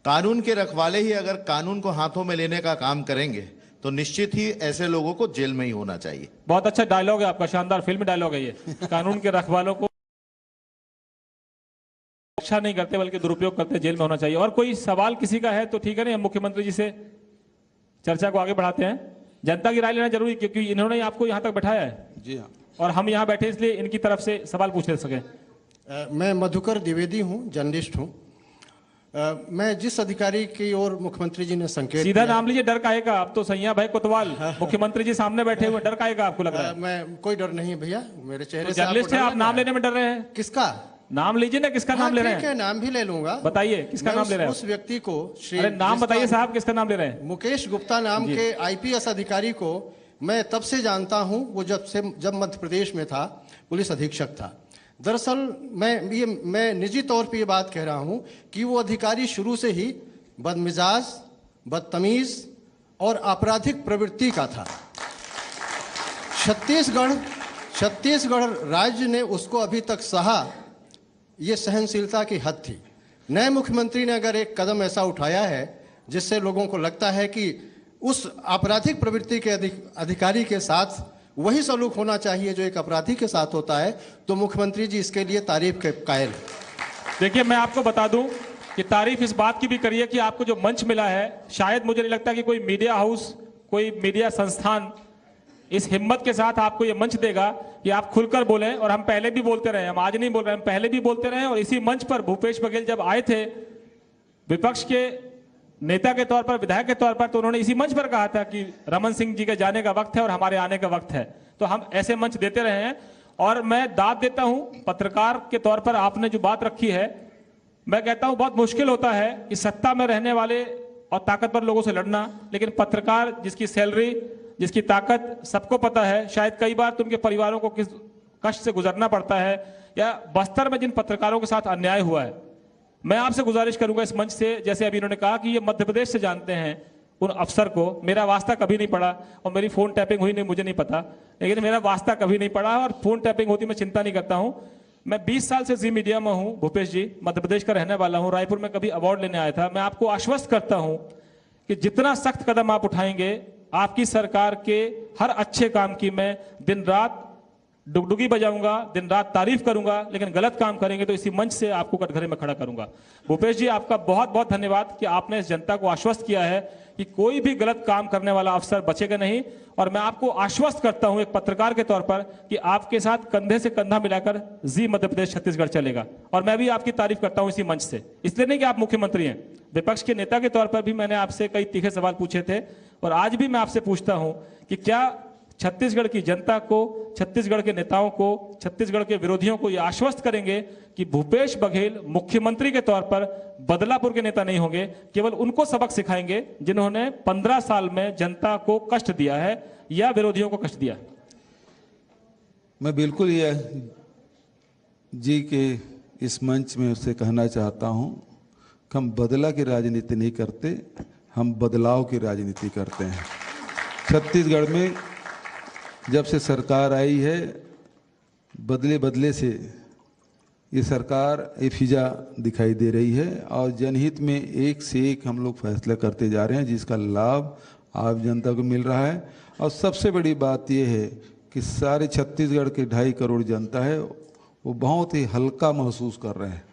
कानून के रखवाले ही अगर कानून को हाथों में लेने का काम करेंगे तो निश्चित ही ऐसे लोगों को जेल में ही होना चाहिए। बहुत अच्छा डायलॉग है आपका, शानदार फिल्म डायलॉग है ये। कानून के रखवालों को रक्षा नहीं करते बल्कि दुरुपयोग करते, जेल में होना चाहिए। और कोई सवाल किसी का है तो ठीक है ना, हम मुख्यमंत्री जी से चर्चा को आगे बढ़ाते हैं। जनता की राय लेना जरूरी, क्योंकि इन्होंने आपको यहां तक बैठाया है। जी हाँ। और हम यहां बैठे इसलिए इनकी तरफ से सवाल पूछ सके। मैं मधुकर द्विवेदी हूं, जर्नलिस्ट हूं। मैं जिस अधिकारी की ओर मुख्यमंत्री जी ने संकेत सीधा दिया- नाम लीजिए, डर काहेगा? आप तो सैया भाई कोतवाल, मुख्यमंत्री जी सामने बैठे हुए, डर काहेगा आपको लग रहा है? मैं कोई डर नहीं है भैया, मेरे चेहरे तो से आपको जर्नलिस्ट है, डर आप लग नाम रहा है। लेने में डर रहे हैं? किसका नाम लीजिए ना, किसका नाम ले रहे ठीक हैं? है, नाम भी ले लूंगा। बताइए किसका मैं नाम ले रहे हैं? उस व्यक्ति को श्री अरे नाम जिसका- बताइए साहब, किसका नाम ले रहे हैं? मुकेश गुप्ता नाम के आईपीएस अधिकारी को मैं तब से जानता हूं, वो जब मध्य प्रदेश में था, पुलिस अधीक्षक था। दरअसल मैं निजी तौर पे ये बात कह रहा हूं कि वो अधिकारी शुरू से ही बदमिजाज, बदतमीज और आपराधिक प्रवृत्ति का था। छत्तीसगढ़ राज्य ने उसको अभी तक सहा, ये सहनशीलता की हद थी। नए मुख्यमंत्री ने अगर एक कदम ऐसा उठाया है जिससे लोगों को लगता है कि उस आपराधिक प्रवृत्ति के अधिकारी के साथ वही सलूक होना चाहिए जो एक अपराधी के साथ होता है, तो मुख्यमंत्री जी इसके लिए तारीफ के कायल हैं। देखिए, मैं आपको बता दूं कि तारीफ इस बात की भी करिए कि आपको जो मंच मिला है, शायद मुझे नहीं लगता कि कोई मीडिया हाउस, कोई मीडिया संस्थान इस हिम्मत के साथ आपको ये मंच देगा कि आप खुलकर बोलें। और हम पहले भी बोलते रहे, हम आज नहीं बोल रहे, हम पहले भी बोलते रहे। और इसी मंच पर भूपेश बघेल जब आए थे विपक्ष के नेता के तौर पर, विधायक के तौर पर, तो उन्होंने इसी मंच पर कहा था कि रमन सिंह जी के जाने का वक्त है और हमारे आने का वक्त है। तो हम ऐसे मंच देते रहे हैं। और मैं दाद देता हूं पत्रकार के तौर पर, आपने जो बात रखी है, मैं कहता हूं बहुत मुश्किल होता है कि सत्ता में रहने वाले और ताकतवर लोगों से लड़ना, लेकिन पत्रकार जिसकी सैलरी, जिसकी ताकत सबको पता है, शायद कई बार तो उनके परिवारों को किस कष्ट से गुजरना पड़ता है, या बस्तर में जिन पत्रकारों के साथ अन्याय हुआ है, मैं आपसे गुजारिश करूंगा इस मंच से, जैसे अभी इन्होंने कहा कि ये मध्य प्रदेश से जानते हैं उन अफसर को, मेरा वास्ता कभी नहीं पड़ा और मेरी फोन टैपिंग हुई नहीं, मुझे नहीं पता, लेकिन मेरा वास्ता कभी नहीं पड़ा और फोन टैपिंग होती मैं चिंता नहीं करता हूं। मैं 20 साल से जी मीडिया में हूं, भूपेश जी, मध्य प्रदेश का रहने वाला हूं, रायपुर में कभी अवार्ड लेने आया था। मैं आपको आश्वस्त करता हूं कि जितना सख्त कदम आप उठाएंगे, आपकी सरकार के हर अच्छे काम की मैं दिन रात डुगडुगी बजाऊंगा, दिन रात तारीफ करूंगा, लेकिन गलत काम करेंगे तो इसी मंच से आपको कटघरे में खड़ा करूंगा। भूपेश जी, आपका बहुत बहुत धन्यवाद कि आपने इस जनता को आश्वस्त किया है कि कोई भी गलत काम करने वाला अफसर बचेगा नहीं। और मैं आपको आश्वस्त करता हूं एक पत्रकार के तौर पर कि आपके साथ कंधे से कंधा मिलाकर जी मध्य प्रदेश छत्तीसगढ़ चलेगा। और मैं भी आपकी तारीफ करता हूं इसी मंच से, इसलिए नहीं कि आप मुख्यमंत्री हैं, विपक्ष के नेता के तौर पर भी मैंने आपसे कई तीखे सवाल पूछे थे और आज भी मैं आपसे पूछता हूं कि क्या छत्तीसगढ़ की जनता को, छत्तीसगढ़ के नेताओं को, छत्तीसगढ़ के विरोधियों को यह आश्वस्त करेंगे कि भूपेश बघेल मुख्यमंत्री के तौर पर बदलापुर के नेता नहीं होंगे। केवल उनको सबक सिखाएंगे जिन्होंने 15 साल में जनता को कष्ट दिया है या विरोधियों को कष्ट दिया। मैं बिल्कुल यह जी के इस मंच में उससे कहना चाहता हूं कि हम बदला की राजनीति नहीं करते, हम बदलाव की राजनीति करते हैं। छत्तीसगढ़ में जब से सरकार आई है, बदले बदले से ये सरकार फिजा दिखाई दे रही है और जनहित में एक से एक हम लोग फैसले करते जा रहे हैं जिसका लाभ आम जनता को मिल रहा है। और सबसे बड़ी बात यह है कि सारे छत्तीसगढ़ के 2.5 करोड़ जनता है, वो बहुत ही हल्का महसूस कर रहे हैं।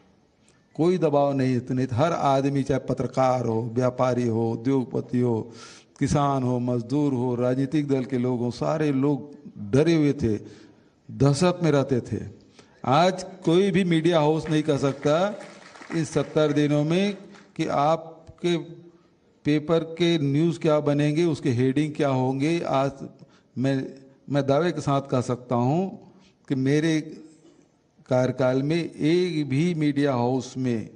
कोई दबाव नहीं, इतने हर आदमी, चाहे पत्रकार हो, व्यापारी हो, उद्योगपति हो, किसान हो, मजदूर हो, राजनीतिक दल के लोग हो, सारे लोग डरे हुए थे, दहशत में रहते थे। आज कोई भी मीडिया हाउस नहीं कह सकता इस 70 दिनों में कि आपके पेपर के न्यूज़ क्या बनेंगे, उसके हेडिंग क्या होंगे। आज मैं दावे के साथ कह सकता हूं कि मेरे कार्यकाल में एक भी मीडिया हाउस में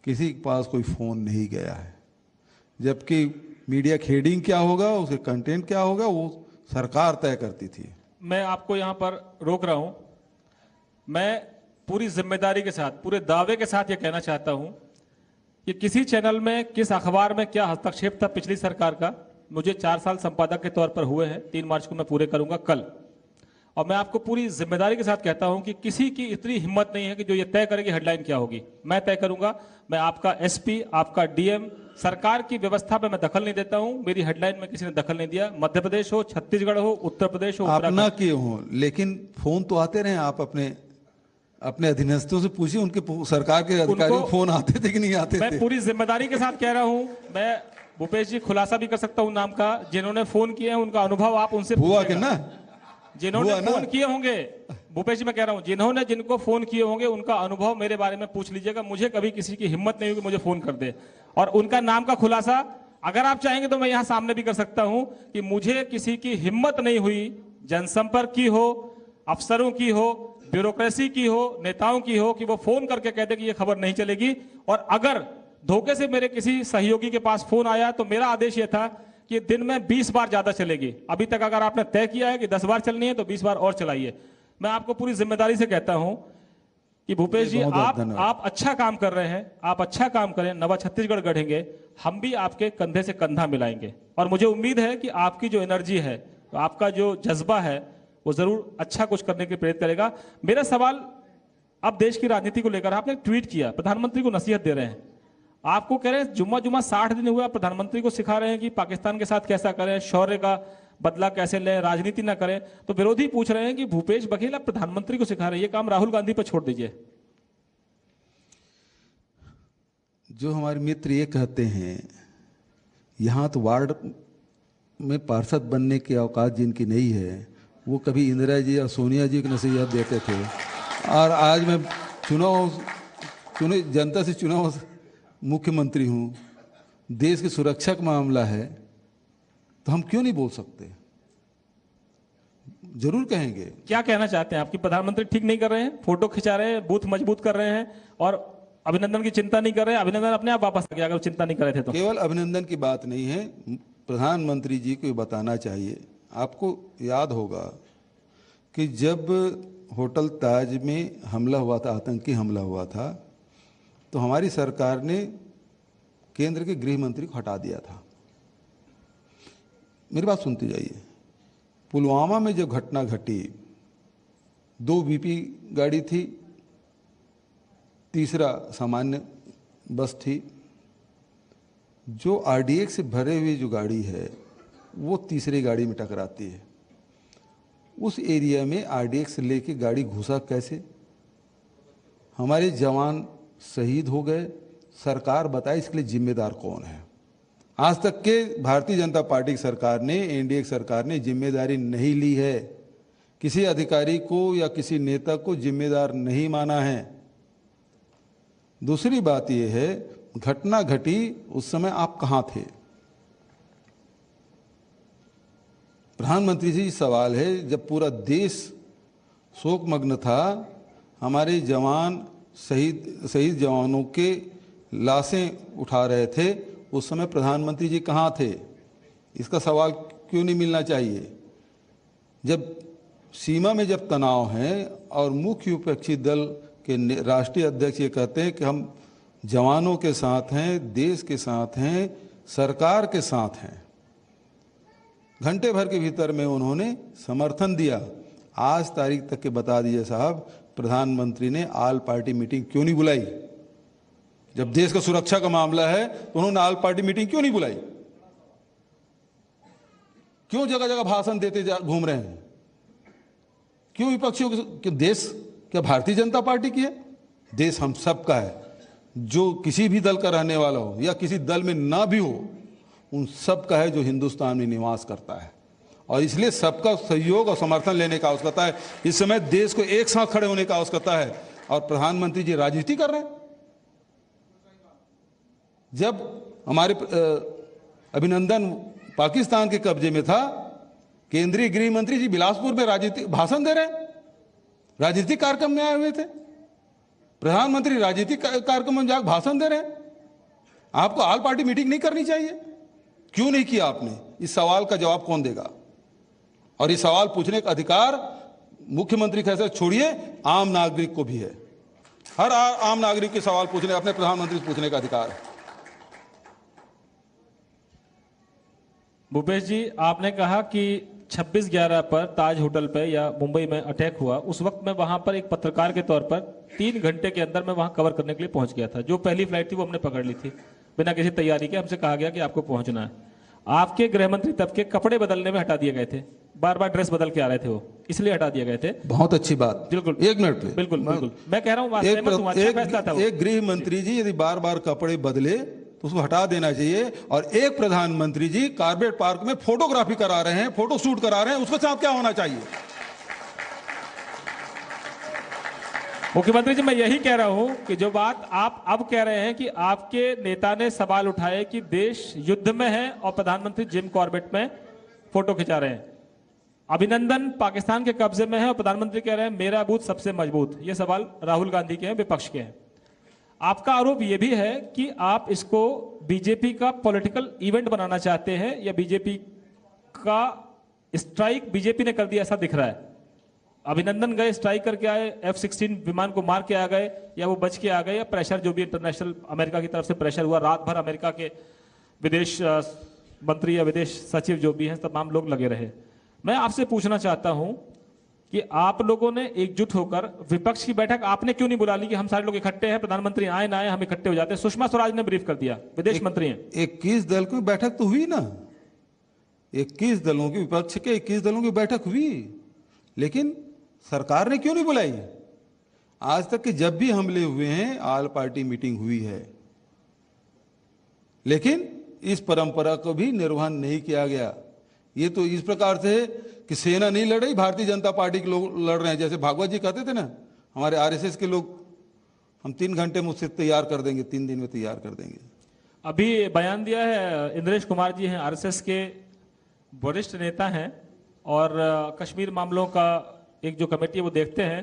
किसी के पास कोई फ़ोन नहीं गया है, जबकि मीडिया हेडिंग क्या होगा, उसके कंटेंट क्या होगा, वो सरकार तय करती थी। मैं आपको यहाँ पर रोक रहा हूँ। मैं पूरी जिम्मेदारी के साथ, पूरे दावे के साथ ये कहना चाहता हूँ कि किसी चैनल में, किस अखबार में क्या हस्तक्षेप था पिछली सरकार का, मुझे 4 साल संपादक के तौर पर हुए हैं। 3 मार्च को मैं पूरे करूंगा कल। और मैं आपको पूरी जिम्मेदारी के साथ कहता हूं कि किसी की इतनी हिम्मत नहीं है कि जो ये तय करेगी हेडलाइन क्या होगी। मैं तय करूंगा। मैं आपका एसपी, आपका डीएम, सरकार की व्यवस्था पे मैं दखल नहीं देता हूं। मेरी हेडलाइन में किसी ने दखल नहीं दिया। मध्य प्रदेश हो, छत्तीसगढ़ हो, उत्तर प्रदेश हो, आप ना किए हो, लेकिन फोन तो आते रहे। आप अपने अधीनस्थों से पूछिए, उनके सरकार के अधिकारियों को फोन आते थे कि नहीं आते थे? मैं पूरी जिम्मेदारी के साथ कह रहा हूं। मैं भूपेश जी खुलासा भी कर सकता हूं नाम का, जिन्होंने फोन किए हैं उनका अनुभव आप उनसे हुआ कि ना, जिन्होंने फोन किए होंगे। भूपेश जी मैं कह रहा हूं, जिनको फोन किए होंगे उनका अनुभव मेरे बारे में पूछ लीजिएगा। मुझे कभी किसी की हिम्मत नहीं हुई कि मुझे फोन कर दे। और उनका नाम का खुलासा अगर आप चाहेंगे तो मैं यहां सामने भी कर सकता हूं कि मुझे किसी की हिम्मत नहीं हुई, जनसंपर्क की हो, अफसरों की हो, ब्यूरोक्रेसी की हो, नेताओं की हो, कि वो फोन करके कहते कि ये खबर नहीं चलेगी। और अगर धोखे से मेरे किसी सहयोगी के पास फोन आया तो मेरा आदेश यह था कि दिन में 20 बार ज्यादा चलेगी। अभी तक अगर आपने तय किया है कि 10 बार चलनी है तो 20 बार और चलाइए। मैं आपको पूरी जिम्मेदारी से कहता हूं कि भूपेश जी आप अच्छा काम कर रहे हैं, आप अच्छा काम करें, नवा छत्तीसगढ़ गढ़ेंगे। हम भी आपके कंधे से कंधा मिलाएंगे और मुझे उम्मीद है कि आपकी जो एनर्जी है, आपका जो जज्बा है, वो जरूर अच्छा कुछ करने के लिए प्रेरित करेगा। मेरा सवाल अब देश की राजनीति को लेकर, आपने ट्वीट किया, प्रधानमंत्री को नसीहत दे रहे हैं। आपको कह रहे हैं जुम्मा 60 दिन हुआ, प्रधानमंत्री को सिखा रहे हैं कि पाकिस्तान के साथ कैसा करें, शौर्य का बदला कैसे लें, राजनीति ना करें। तो विरोधी पूछ रहे हैं कि भूपेश बघेल आप प्रधानमंत्री को सिखा रहे हैं, ये काम राहुल गांधी पर छोड़ दीजिए। जो हमारे मित्र ये कहते हैं यहां तो वार्ड में पार्षद बनने की औकात जिनकी नहीं है, वो कभी इंदिरा जी और सोनिया जी को नसीहत देते थे। और आज मैं जनता से चुनाव मुख्यमंत्री हूं, देश की सुरक्षा का मामला है, तो हम क्यों नहीं बोल सकते? जरूर कहेंगे। क्या कहना चाहते हैं? आपकी प्रधानमंत्री ठीक नहीं कर रहे हैं, फोटो खिंचा रहे हैं, बूथ मजबूत कर रहे हैं और अभिनंदन की चिंता नहीं कर रहे हैं। अभिनंदन अपने आप वापस आ गया अगर चिंता नहीं कर रहे थे तो। केवल अभिनंदन की बात नहीं है, प्रधानमंत्री जी को बताना चाहिए। आपको याद होगा कि जब होटल ताज में हमला हुआ था, आतंकी हमला हुआ था, तो हमारी सरकार ने केंद्र के गृह मंत्री को हटा दिया था। मेरी बात सुनते जाइए। पुलवामा में जो घटना घटी, 2 बीपी गाड़ी थी, तीसरा सामान्य बस थी। जो आरडीएक्स से भरे हुए जो गाड़ी है वो तीसरी गाड़ी में टकराती है। उस एरिया में आरडीएक्स लेके गाड़ी घुसा कैसे? हमारे जवान शहीद हो गए। सरकार बताए इसके लिए जिम्मेदार कौन है? आज तक के भारतीय जनता पार्टी की सरकार ने, एनडीए की सरकार ने जिम्मेदारी नहीं ली है। किसी अधिकारी को या किसी नेता को जिम्मेदार नहीं माना है। दूसरी बात यह है, घटना घटी उस समय आप कहां थे? प्रधानमंत्री जी सवाल है, जब पूरा देश शोकमग्न था, हमारे जवान शहीद जवानों के लाशें उठा रहे थे, उस समय प्रधानमंत्री जी कहाँ थे? इसका सवाल क्यों नहीं मिलना चाहिए? जब सीमा में जब तनाव है और मुख्य विपक्षी दल के राष्ट्रीय अध्यक्ष ये कहते हैं कि हम जवानों के साथ हैं, देश के साथ हैं, सरकार के साथ हैं, घंटे भर के भीतर में उन्होंने समर्थन दिया। आज तारीख तक के बता दीजिए साहब, प्रधानमंत्री ने ऑल पार्टी मीटिंग क्यों नहीं बुलाई? जब देश का सुरक्षा का मामला है तो उन्होंने ऑल पार्टी मीटिंग क्यों नहीं बुलाई? क्यों जगह जगह भाषण देते घूम रहे हैं? क्यों विपक्षियों के? देश क्या भारतीय जनता पार्टी की है? देश हम सब का है। जो किसी भी दल का रहने वाला हो या किसी दल में ना भी हो, उन सब का है जो हिंदुस्तान में निवास करता है, और इसलिए सबका सहयोग और समर्थन लेने का आवश्यकता है। इस समय देश को एक साथ खड़े होने का आवश्यकता है, और प्रधानमंत्री जी राजनीति कर रहे हैं। जब हमारे अभिनंदन पाकिस्तान के कब्जे में था, केंद्रीय गृह मंत्री जी बिलासपुर में राजनीतिक भाषण दे रहे हैं, राजनीतिक कार्यक्रम में आए हुए थे। प्रधानमंत्री राजनीतिक कार्यक्रम में जाकर भाषण दे रहे हैं। आपको ऑल पार्टी मीटिंग नहीं करनी चाहिए? क्यों नहीं किया आपने? इस सवाल का जवाब कौन देगा? और इस सवाल पूछने का अधिकार मुख्यमंत्री कैसे छोड़िए, आम नागरिक को भी है। हर आम नागरिक के सवाल पूछने, अपने प्रधानमंत्री से पूछने का अधिकार है। भूपेश जी, आपने कहा कि 26/11 पर ताज होटल पे या मुंबई में अटैक हुआ, उस वक्त मैं वहां पर एक पत्रकार के तौर पर 3 घंटे के अंदर मैं वहां कवर करने के लिए पहुंच गया था। जो पहली फ्लाइट थी वो हमने पकड़ ली थी बिना किसी तैयारी के। हमसे कहा गया कि आपको पहुंचना है। आपके गृह मंत्री तब के कपड़े बदलने में हटा दिए गए थे, बार बार ड्रेस बदल के आ रहे थे, वो इसलिए हटा दिए गए थे। बहुत अच्छी बात। बिल्कुल, एक मिनट पे। बिल्कुल बिल्कुल, मैं कह रहा हूँ एक गृह मंत्री जी यदि बार बार कपड़े बदले तो उसको हटा देना चाहिए, और एक प्रधानमंत्री जी कार्बेट पार्क में फोटोग्राफी करा रहे हैं, फोटो शूट करा रहे हैं, उसके साथ क्या होना चाहिए? मुख्यमंत्री जी, मैं यही कह रहा हूं कि जो बात आप अब कह रहे हैं कि आपके नेता ने सवाल उठाए कि देश युद्ध में है और प्रधानमंत्री जिम कॉर्बेट में फोटो खिंचा रहे हैं, अभिनंदन पाकिस्तान के कब्जे में है और प्रधानमंत्री कह रहे हैं मेरा बूथ सबसे मजबूत। ये सवाल राहुल गांधी के हैं, विपक्ष के हैं। आपका आरोप यह भी है कि आप इसको बीजेपी का पॉलिटिकल इवेंट बनाना चाहते हैं, या बीजेपी का स्ट्राइक बीजेपी ने कर दिया ऐसा दिख रहा है। अभिनंदन गए, स्ट्राइक करके आए, F-16 विमान को मार के आ गए, या वो बच के आ गए, या प्रेशर जो भी इंटरनेशनल अमेरिका की तरफ से प्रेशर हुआ, रात भर अमेरिका के विदेश मंत्री या विदेश सचिव जो भी हैं तमाम लोग लगे रहे। मैं आपसे पूछना चाहता हूं कि आप लोगों ने एकजुट होकर विपक्ष की बैठक आपने क्यों नहीं बुला ली कि हम सारे लोग इकट्ठे हैं, प्रधानमंत्री आए ना आए हम इकट्ठे हो जाते हैं? सुषमा स्वराज ने ब्रीफ कर दिया, विदेश मंत्री हैं। 21 दल की बैठक तो हुई ना, 21 दलों की, विपक्ष के 21 दलों की बैठक हुई, लेकिन सरकार ने क्यों नहीं बुलाई? आज तक के जब भी हमले हुए हैं ऑल पार्टी मीटिंग हुई है, लेकिन इस परंपरा को भी निर्वहन नहीं किया गया। ये तो इस प्रकार से कि सेना नहीं लड़ रही, भारतीय जनता पार्टी के लोग लड़ रहे हैं। जैसे भागवत जी कहते थे ना, हमारे आरएसएस के लोग, हम 3 घंटे मुझसे तैयार कर देंगे, 3 दिन में तैयार कर देंगे। अभी बयान दिया है इंद्रेश कुमार जी हैं, आरएसएस के वरिष्ठ नेता हैं और कश्मीर मामलों का एक जो कमेटी है वो देखते हैं।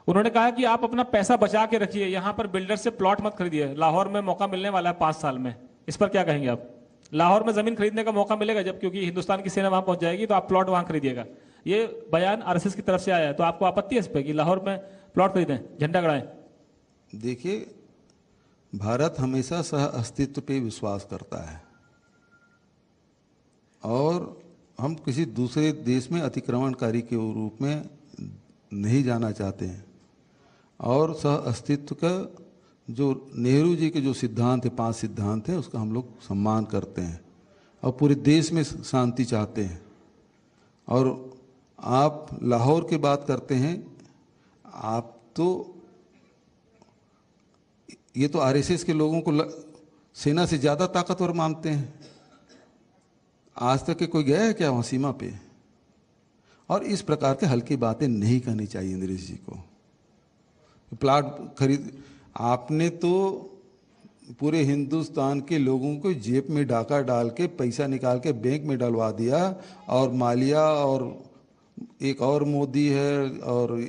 उन्होंने कहा कि आप अपना पैसा बचा के रखिए, यहां पर बिल्डर से प्लॉट मत खरीदिए, लाहौर में मौका मिलने वाला है 5 साल में। इस पर क्या कहेंगे आप? लाहौर में जमीन खरीदने का मौका मिलेगा जब, क्योंकि हिंदुस्तान की सेना वहां पहुंच जाएगी, तो आप प्लॉट वहां खरीदिएगा। ये बयान आरएसएस की तरफ से आया है, तो आपको आपत्ति है इस पर कि लाहौर में प्लॉट खरीदें, झंडा गड़ाएं? देखिए, भारत हमेशा सह अस्तित्व पे विश्वास करता है, और हम किसी दूसरे देश में अतिक्रमणकारी के रूप में नहीं जाना चाहते हैं। और सह अस्तित्व का जो नेहरू जी के जो सिद्धांत है, 5 सिद्धांत हैं, उसका हम लोग सम्मान करते हैं और पूरे देश में शांति चाहते हैं। और आप लाहौर की बात करते हैं, आप तो ये तो आरएसएस के लोगों को सेना से ज़्यादा ताकतवर मानते हैं। आज तक के कोई गया है क्या वहाँ सीमा पे? और इस प्रकार के हल्की बातें नहीं करनी चाहिए इंद्रेश जी को। प्लाट खरीद, आपने तो पूरे हिंदुस्तान के लोगों को जेब में डाका डाल के पैसा निकाल के बैंक में डलवा दिया, और मालिया और एक और मोदी है और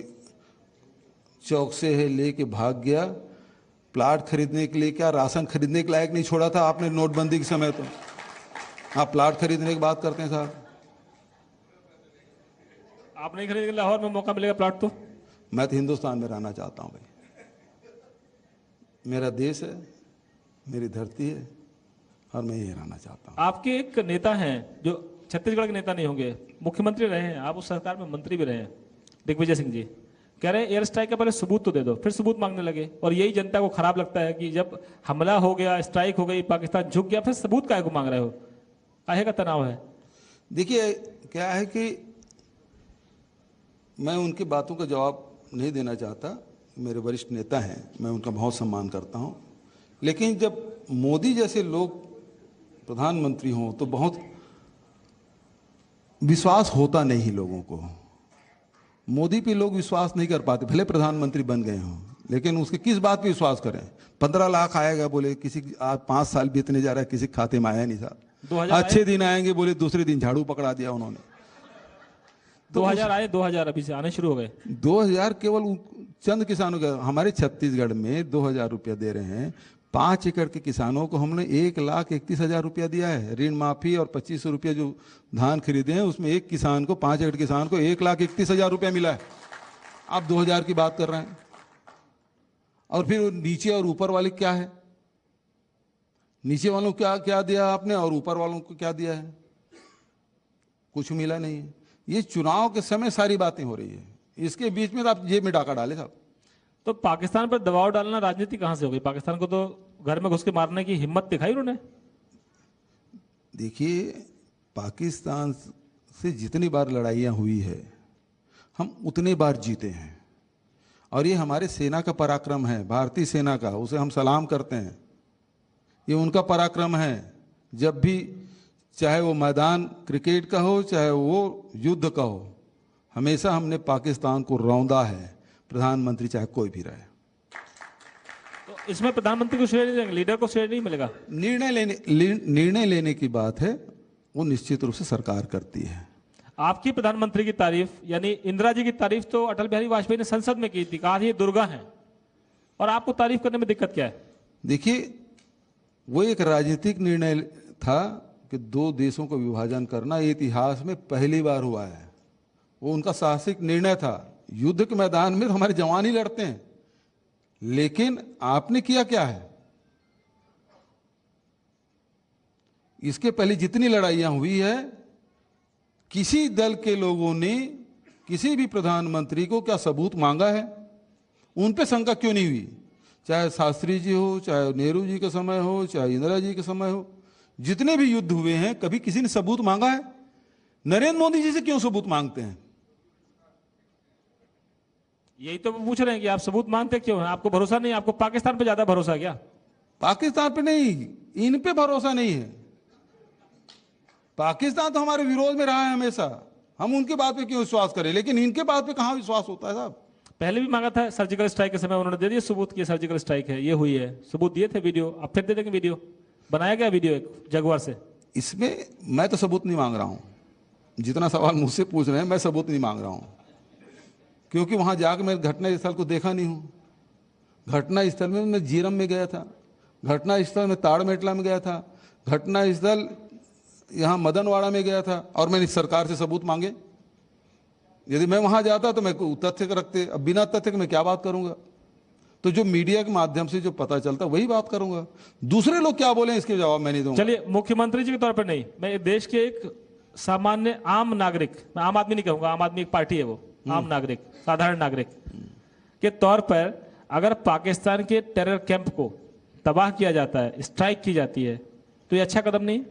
चौक से है लेके भाग गया। प्लाट खरीदने के लिए क्या राशन खरीदने के लायक नहीं छोड़ा था आपने नोटबंदी के समय? तो आप प्लाट खरीदने की बात करते हैं साहब। आप नहीं खरीदेंगे, लाहौर में मौका मिलेगा प्लाट तो? मैं तो हिंदुस्तान में रहना चाहता हूँ भाई, मेरा देश है, मेरी धरती है और मैं यही रहना चाहता हूँ। आपके एक नेता हैं जो छत्तीसगढ़ के नेता नहीं होंगे, मुख्यमंत्री रहे हैं, आप उस सरकार में मंत्री भी रहे हैं, दिग्विजय सिंह जी कह रहे हैं एयर स्ट्राइक का पहले सबूत तो दे दो, फिर सबूत मांगने लगे। और यही जनता को खराब लगता है कि जब हमला हो गया, स्ट्राइक हो गई, पाकिस्तान झुक गया, फिर सबूत काहे को मांग रहे हो? काहे का तनाव है? देखिए क्या है कि मैं उनकी बातों का जवाब नहीं देना चाहता, मेरे वरिष्ठ नेता हैं, मैं उनका बहुत सम्मान करता हूं, लेकिन जब मोदी जैसे लोग प्रधानमंत्री हों तो बहुत विश्वास होता नहीं लोगों को। मोदी पे लोग विश्वास नहीं कर पाते, भले प्रधानमंत्री बन गए हों, लेकिन उसके किस बात पे विश्वास करें? 15 लाख आएगा बोले, किसी आज 5 साल बीतने जा रहा है, किसी के खाते में आया नहीं साहब। अच्छे दिन आएंगे बोले, दूसरे दिन झाड़ू पकड़ा दिया उन्होंने। 2000 आए, 2000 अभी से आने शुरू हो गए। 2000 केवल चंद किसानों का, हमारे छत्तीसगढ़ में 2000 रुपया दे रहे हैं। 5 एकड़ के किसानों को हमने 1,31,000 रुपया दिया है। ऋण माफी और 2500 रुपया जो धान खरीदे हैं उसमें एक किसान को, 5 एकड़ किसान को 1,31,000 रुपया मिला है। आप 2000 की बात कर रहे हैं। और फिर नीचे और ऊपर वाले क्या है? नीचे वालों को क्या दिया आपने और ऊपर वालों को क्या दिया है? कुछ मिला नहीं है। ये चुनाव के समय सारी बातें हो रही है, इसके बीच में तो आप जेब में डाका डाले साहब। तो पाकिस्तान पर दबाव डालना राजनीति कहां से हो गई? पाकिस्तान को तो घर में घुस के मारने की हिम्मत दिखाई उन्होंने। देखिए, पाकिस्तान से जितनी बार लड़ाइयाँ हुई है हम उतने बार जीते हैं, और ये हमारे सेना का पराक्रम है, भारतीय सेना का, उसे हम सलाम करते हैं। ये उनका पराक्रम है। जब भी, चाहे वो मैदान क्रिकेट का हो, चाहे वो युद्ध का हो, हमेशा हमने पाकिस्तान को रौंदा है, प्रधानमंत्री चाहे कोई भी रहे। तो इसमें प्रधानमंत्री को श्रेय नहीं देंगे, लीडर को श्रेय नहीं मिलेगा? निर्णय लेने की बात है, वो निश्चित रूप से सरकार करती है। आपकी प्रधानमंत्री की तारीफ, यानी इंदिरा जी की तारीफ तो अटल बिहारी वाजपेयी ने संसद में की थी, कहा ये दुर्गा है, और आपको तारीफ करने में दिक्कत क्या है? देखिए, वो एक राजनीतिक निर्णय था कि 2 देशों का विभाजन करना, ये इतिहास में पहली बार हुआ है। वो उनका साहसिक निर्णय था। युद्ध के मैदान में तो हमारे जवान ही लड़ते हैं, लेकिन आपने किया क्या है? इसके पहले जितनी लड़ाइयां हुई है, किसी दल के लोगों ने किसी भी प्रधानमंत्री को क्या सबूत मांगा है? उन पे शंका क्यों नहीं हुई? चाहे शास्त्री जी हो, चाहे नेहरू जी का समय हो, चाहे इंदिरा जी का समय हो, जितने भी युद्ध हुए हैं कभी किसी ने सबूत मांगा है? नरेंद्र मोदी जी से क्यों सबूत मांगते हैं? यही तो पूछ रहे हैं कि आप सबूत मांगते क्यों हैं? आपको भरोसा नहीं? आपको पाकिस्तान पे ज्यादा भरोसा है क्या? पाकिस्तान पे नहीं, इन पे भरोसा नहीं है। पाकिस्तान तो हमारे विरोध में रहा है हमेशा, हम उनके बात पे क्यों विश्वास करें? लेकिन इनके बात पे कहां विश्वास होता है साहब? पहले भी मांगा था सर्जिकल स्ट्राइक के समय, उन्होंने दे दिया सबूत कि सर्जिकल स्ट्राइक है, ये हुई है, सबूत दिए थे, वीडियो। अब फिर दे देंगे वीडियो, बनाया गया वीडियो एक जगुआर से। इसमें मैं तो सबूत नहीं मांग रहा हूं। जितना सवाल मुझसे पूछ रहे हैं, मैं सबूत नहीं मांग रहा हूं, क्योंकि वहां जाकर मैं घटना स्थल को देखा नहीं हूं। घटना स्थल में मैं जीरम में गया था, घटना स्थल में ताड़मेटला में गया था, घटना स्थल यहाँ मदनवाड़ा में गया था, और मैंने सरकार से सबूत मांगे। यदि मैं वहां जाता तो मैं तथ्य रखते, अब बिना तथ्य के मैं क्या बात करूंगा? तो जो मीडिया के माध्यम से जो पता चलता वही बात करूंगा। दूसरे लोग क्या बोले इसके जवाब मैं नहीं दूंगा। चलिए, मुख्यमंत्री जी के तौर पर नहीं, मैं देश के एक सामान्य आम नागरिक, मैं आम आदमी नहीं कहूंगा, आम आदमी एक पार्टी है, वो आम नागरिक, साधारण नागरिक के तौर पर अगर पाकिस्तान के टेरर कैंप को तबाह किया जाता है, स्ट्राइक की जाती है, तो ये अच्छा कदम नहीं?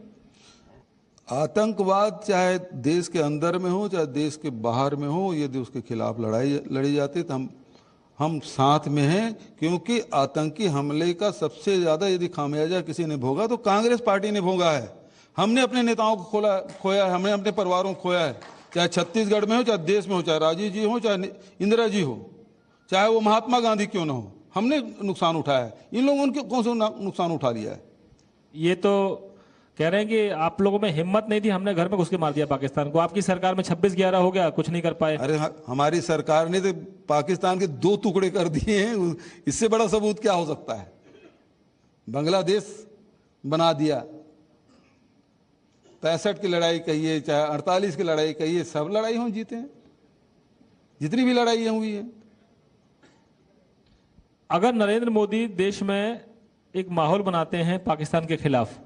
आतंकवाद चाहे देश के अंदर में हो चाहे देश के बाहर में हो, यदि उसके खिलाफ लड़ाई लड़ी जाती है तो हम साथ में हैं, क्योंकि आतंकी हमले का सबसे ज्यादा यदि खामियाजा किसी ने भोगा तो कांग्रेस पार्टी ने भोगा है। हमने अपने नेताओं को खोया है, हमने अपने परिवारों को खोया है, चाहे छत्तीसगढ़ में हो, चाहे देश में हो, चाहे राजीव जी हो, चाहे इंदिरा जी हो, चाहे वो महात्मा गांधी क्यों ना हो, हमने नुकसान उठाया है, इन लोगों ने कौन सा नुकसान उठा लिया है? ये तो कह रहे हैं कि आप लोगों में हिम्मत नहीं थी, हमने घर में घुस के मार दिया पाकिस्तान को। आपकी सरकार में 26-11 हो गया, कुछ नहीं कर पाए। अरे हमारी सरकार ने तो पाकिस्तान के 2 टुकड़े कर दिए हैं, इससे बड़ा सबूत क्या हो सकता है? बांग्लादेश बना दिया, 65 की लड़ाई कहिए चाहे 48 की लड़ाई कहिए, सब लड़ाई हम जीते हैं, जितनी भी लड़ाई हुई है। अगर नरेंद्र मोदी देश में एक माहौल बनाते हैं पाकिस्तान के खिलाफ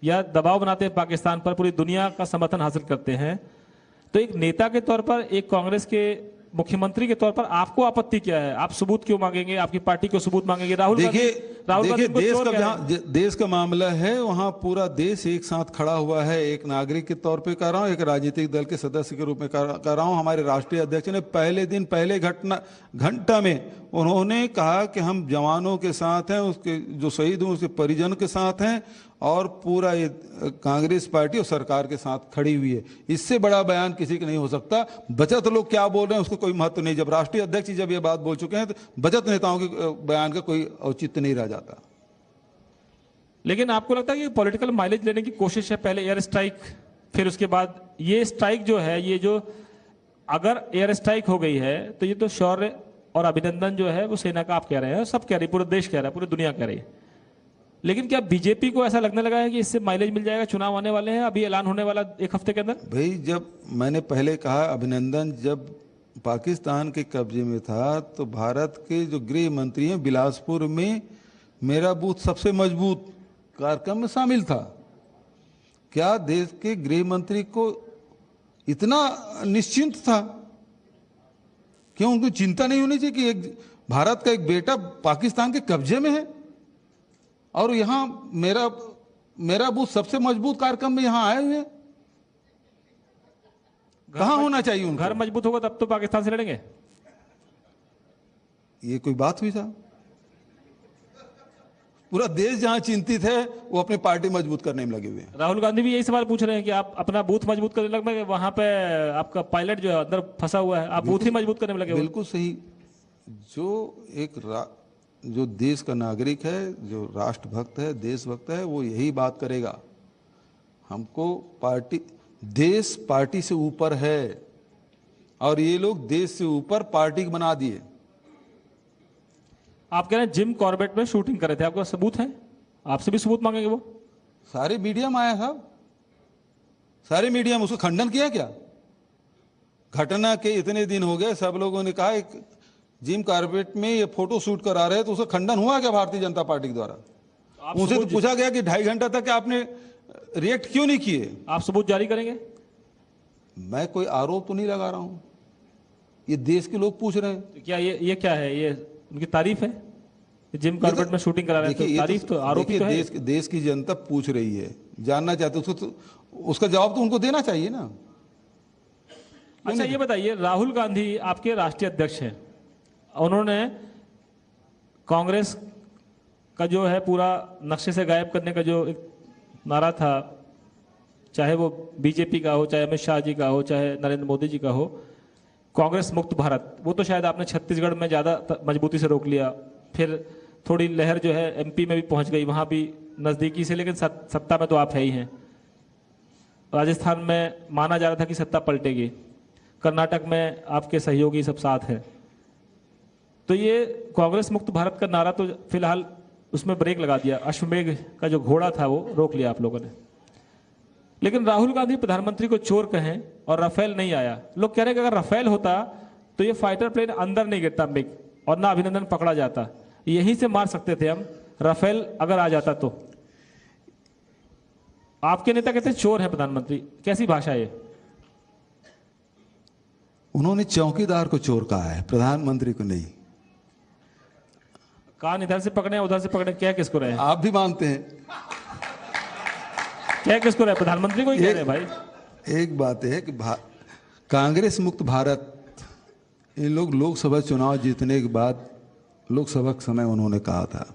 या दबाव बनाते हैं पाकिस्तान पर, पूरी दुनिया का समर्थन हासिल करते हैं, तो एक नेता के तौर पर, एक कांग्रेस के मुख्यमंत्री के तौर पर आपको आपत्ति क्या है? आप सबूत क्यों मांगेंगे? आपकी पार्टी को सबूत मांगेंगे? राहुल गांधी देश का मामला है, वहां पूरा देश एक साथ खड़ा हुआ है। एक नागरिक के तौर पे कर रहा हूं, एक राजनीतिक दल के सदस्य के रूप में कर रहा हूं। हमारे राष्ट्रीय अध्यक्ष ने पहले दिन पहले घंटा में उन्होंने कहा कि हम जवानों के साथ हैं, उसके जो शहीद हुए उसके परिजन के साथ हैं, और पूरा ये कांग्रेस पार्टी और सरकार के साथ खड़ी हुई है। इससे बड़ा बयान किसी का नहीं हो सकता। बचत लोग क्या बोल रहे हैं उसको कोई महत्व नहीं। जब राष्ट्रीय अध्यक्ष जब ये बात बोल चुके हैं तो बचत नेताओं के बयान का कोई औचित्य नहीं रह जाता। लेकिन आपको लगता है कि पॉलिटिकल माइलेज लेने की कोशिश है? पहले एयर स्ट्राइक, फिर उसके बाद ये स्ट्राइक जो है, ये जो अगर एयर स्ट्राइक हो गई है तो ये तो शौर्य और अभिनंदन जो है वो सेना का आप कह रहे हैं, सब कह रही, पूरा देश कह रहा है, पूरी दुनिया कह रही है। लेकिन क्या बीजेपी को ऐसा लगने लगा है कि इससे माइलेज मिल जाएगा? चुनाव आने वाले हैं, अभी ऐलान होने वाला 1 हफ्ते के अंदर। भाई, जब मैंने पहले कहा अभिनंदन, जब पाकिस्तान के कब्जे में था तो भारत के जो गृह मंत्री हैं बिलासपुर में मेरा बूथ सबसे मजबूत कार्यक्रम में शामिल था। क्या देश के गृह मंत्री को इतना निश्चिंत था? क्यों उनको चिंता नहीं होनी चाहिए कि एक भारत का एक बेटा पाकिस्तान के कब्जे में है और यहां मेरा बूथ सबसे मजबूत कार्यक्रम में यहां आए हुए हैं? कहां होना चाहिए उनको? घर मजबूत होगा तब तो पाकिस्तान से लड़ेंगे। ये कोई बात हुई साहब? पूरा देश जहां चिंतित है वो अपनी पार्टी मजबूत करने में लगे हुए हैं। राहुल गांधी भी यही सवाल पूछ रहे हैं कि आप अपना बूथ मजबूत करने लगे, वहां पे आपका पायलट जो है अंदर फंसा हुआ है, आप बूथ ही मजबूत करने में लगे हुए। बिल्कुल सही। जो देश का नागरिक है, जो राष्ट्रभक्त है, देशभक्त है, वो यही बात करेगा। हमको देश पार्टी से ऊपर है और ये लोग देश से ऊपर पार्टी बना दिए। आप कह रहे हैं जिम कॉर्बेट में शूटिंग कर रहे थे, आपका सबूत है? आपसे भी सबूत मांगेंगे वो? सारे मीडिया में आया साहब, सारे मीडिया में उसको खंडन किया क्या? घटना के इतने दिन हो गए, सब लोगों ने कहा एक जिम कॉर्बेट में ये फोटो शूट करा रहे, तो उसका खंडन हुआ क्या भारतीय जनता पार्टी के द्वारा? उनसे तो पूछा गया कि 2.5 घंटा तक आपने रिएक्ट क्यों नहीं किए? आप सबूत जारी करेंगे? मैं कोई आरोप तो नहीं लगा रहा हूं, ये देश के लोग पूछ रहे हैं। तो क्या ये क्या है? ये उनकी तारीफ है? जिम कॉर्बेट में शूटिंग करा रहे हैं तो तारीफ तो आरोप ही तो है। देश की जनता पूछ रही है, जानना चाहते, उसको तो उसका जवाब तो उनको देना चाहिए ना। अच्छा, ये बताइए, राहुल गांधी आपके राष्ट्रीय अध्यक्ष हैं, उन्होंने कांग्रेस का जो है पूरा नक्शे से गायब करने का जो एक नारा था, चाहे वो बीजेपी का हो, चाहे अमित शाह जी का हो, चाहे नरेंद्र मोदी जी का हो, कांग्रेस मुक्त भारत, वो तो शायद आपने छत्तीसगढ़ में ज़्यादा मजबूती से रोक लिया। फिर थोड़ी लहर जो है एमपी में भी पहुंच गई, वहाँ भी नज़दीकी से, लेकिन सत्ता में तो आप है ही हैं। राजस्थान में माना जा रहा था कि सत्ता पलटेगी, कर्नाटक में आपके सहयोगी सब साथ हैं। तो ये कांग्रेस मुक्त भारत का नारा तो फिलहाल उसमें ब्रेक लगा दिया, अश्वमेघ का जो घोड़ा था वो रोक लिया आप लोगों ने। लेकिन राहुल गांधी प्रधानमंत्री को चोर कहें और राफेल नहीं आया। लोग कह रहे हैं कि अगर राफेल होता तो ये फाइटर प्लेन अंदर नहीं गिरता मिग, और ना अभिनंदन पकड़ा जाता, यहीं से मार सकते थे हम, राफेल अगर आ जाता तो। आपके नेता कहते हैं चोर है प्रधानमंत्री, कैसी भाषा है? उन्होंने चौकीदार को चोर कहा है, प्रधानमंत्री को नहीं। कान इधर से पकड़े उधर से पकड़े, क्या किसको रहे? आप भी मानते हैं? क्या किसको रहे? प्रधानमंत्री को ही कह रहे हैं भाई। एक बात है कि कांग्रेस मुक्त भारत, इन लोग लोकसभा चुनाव जीतने के बाद लोकसभा के समय उन्होंने कहा था,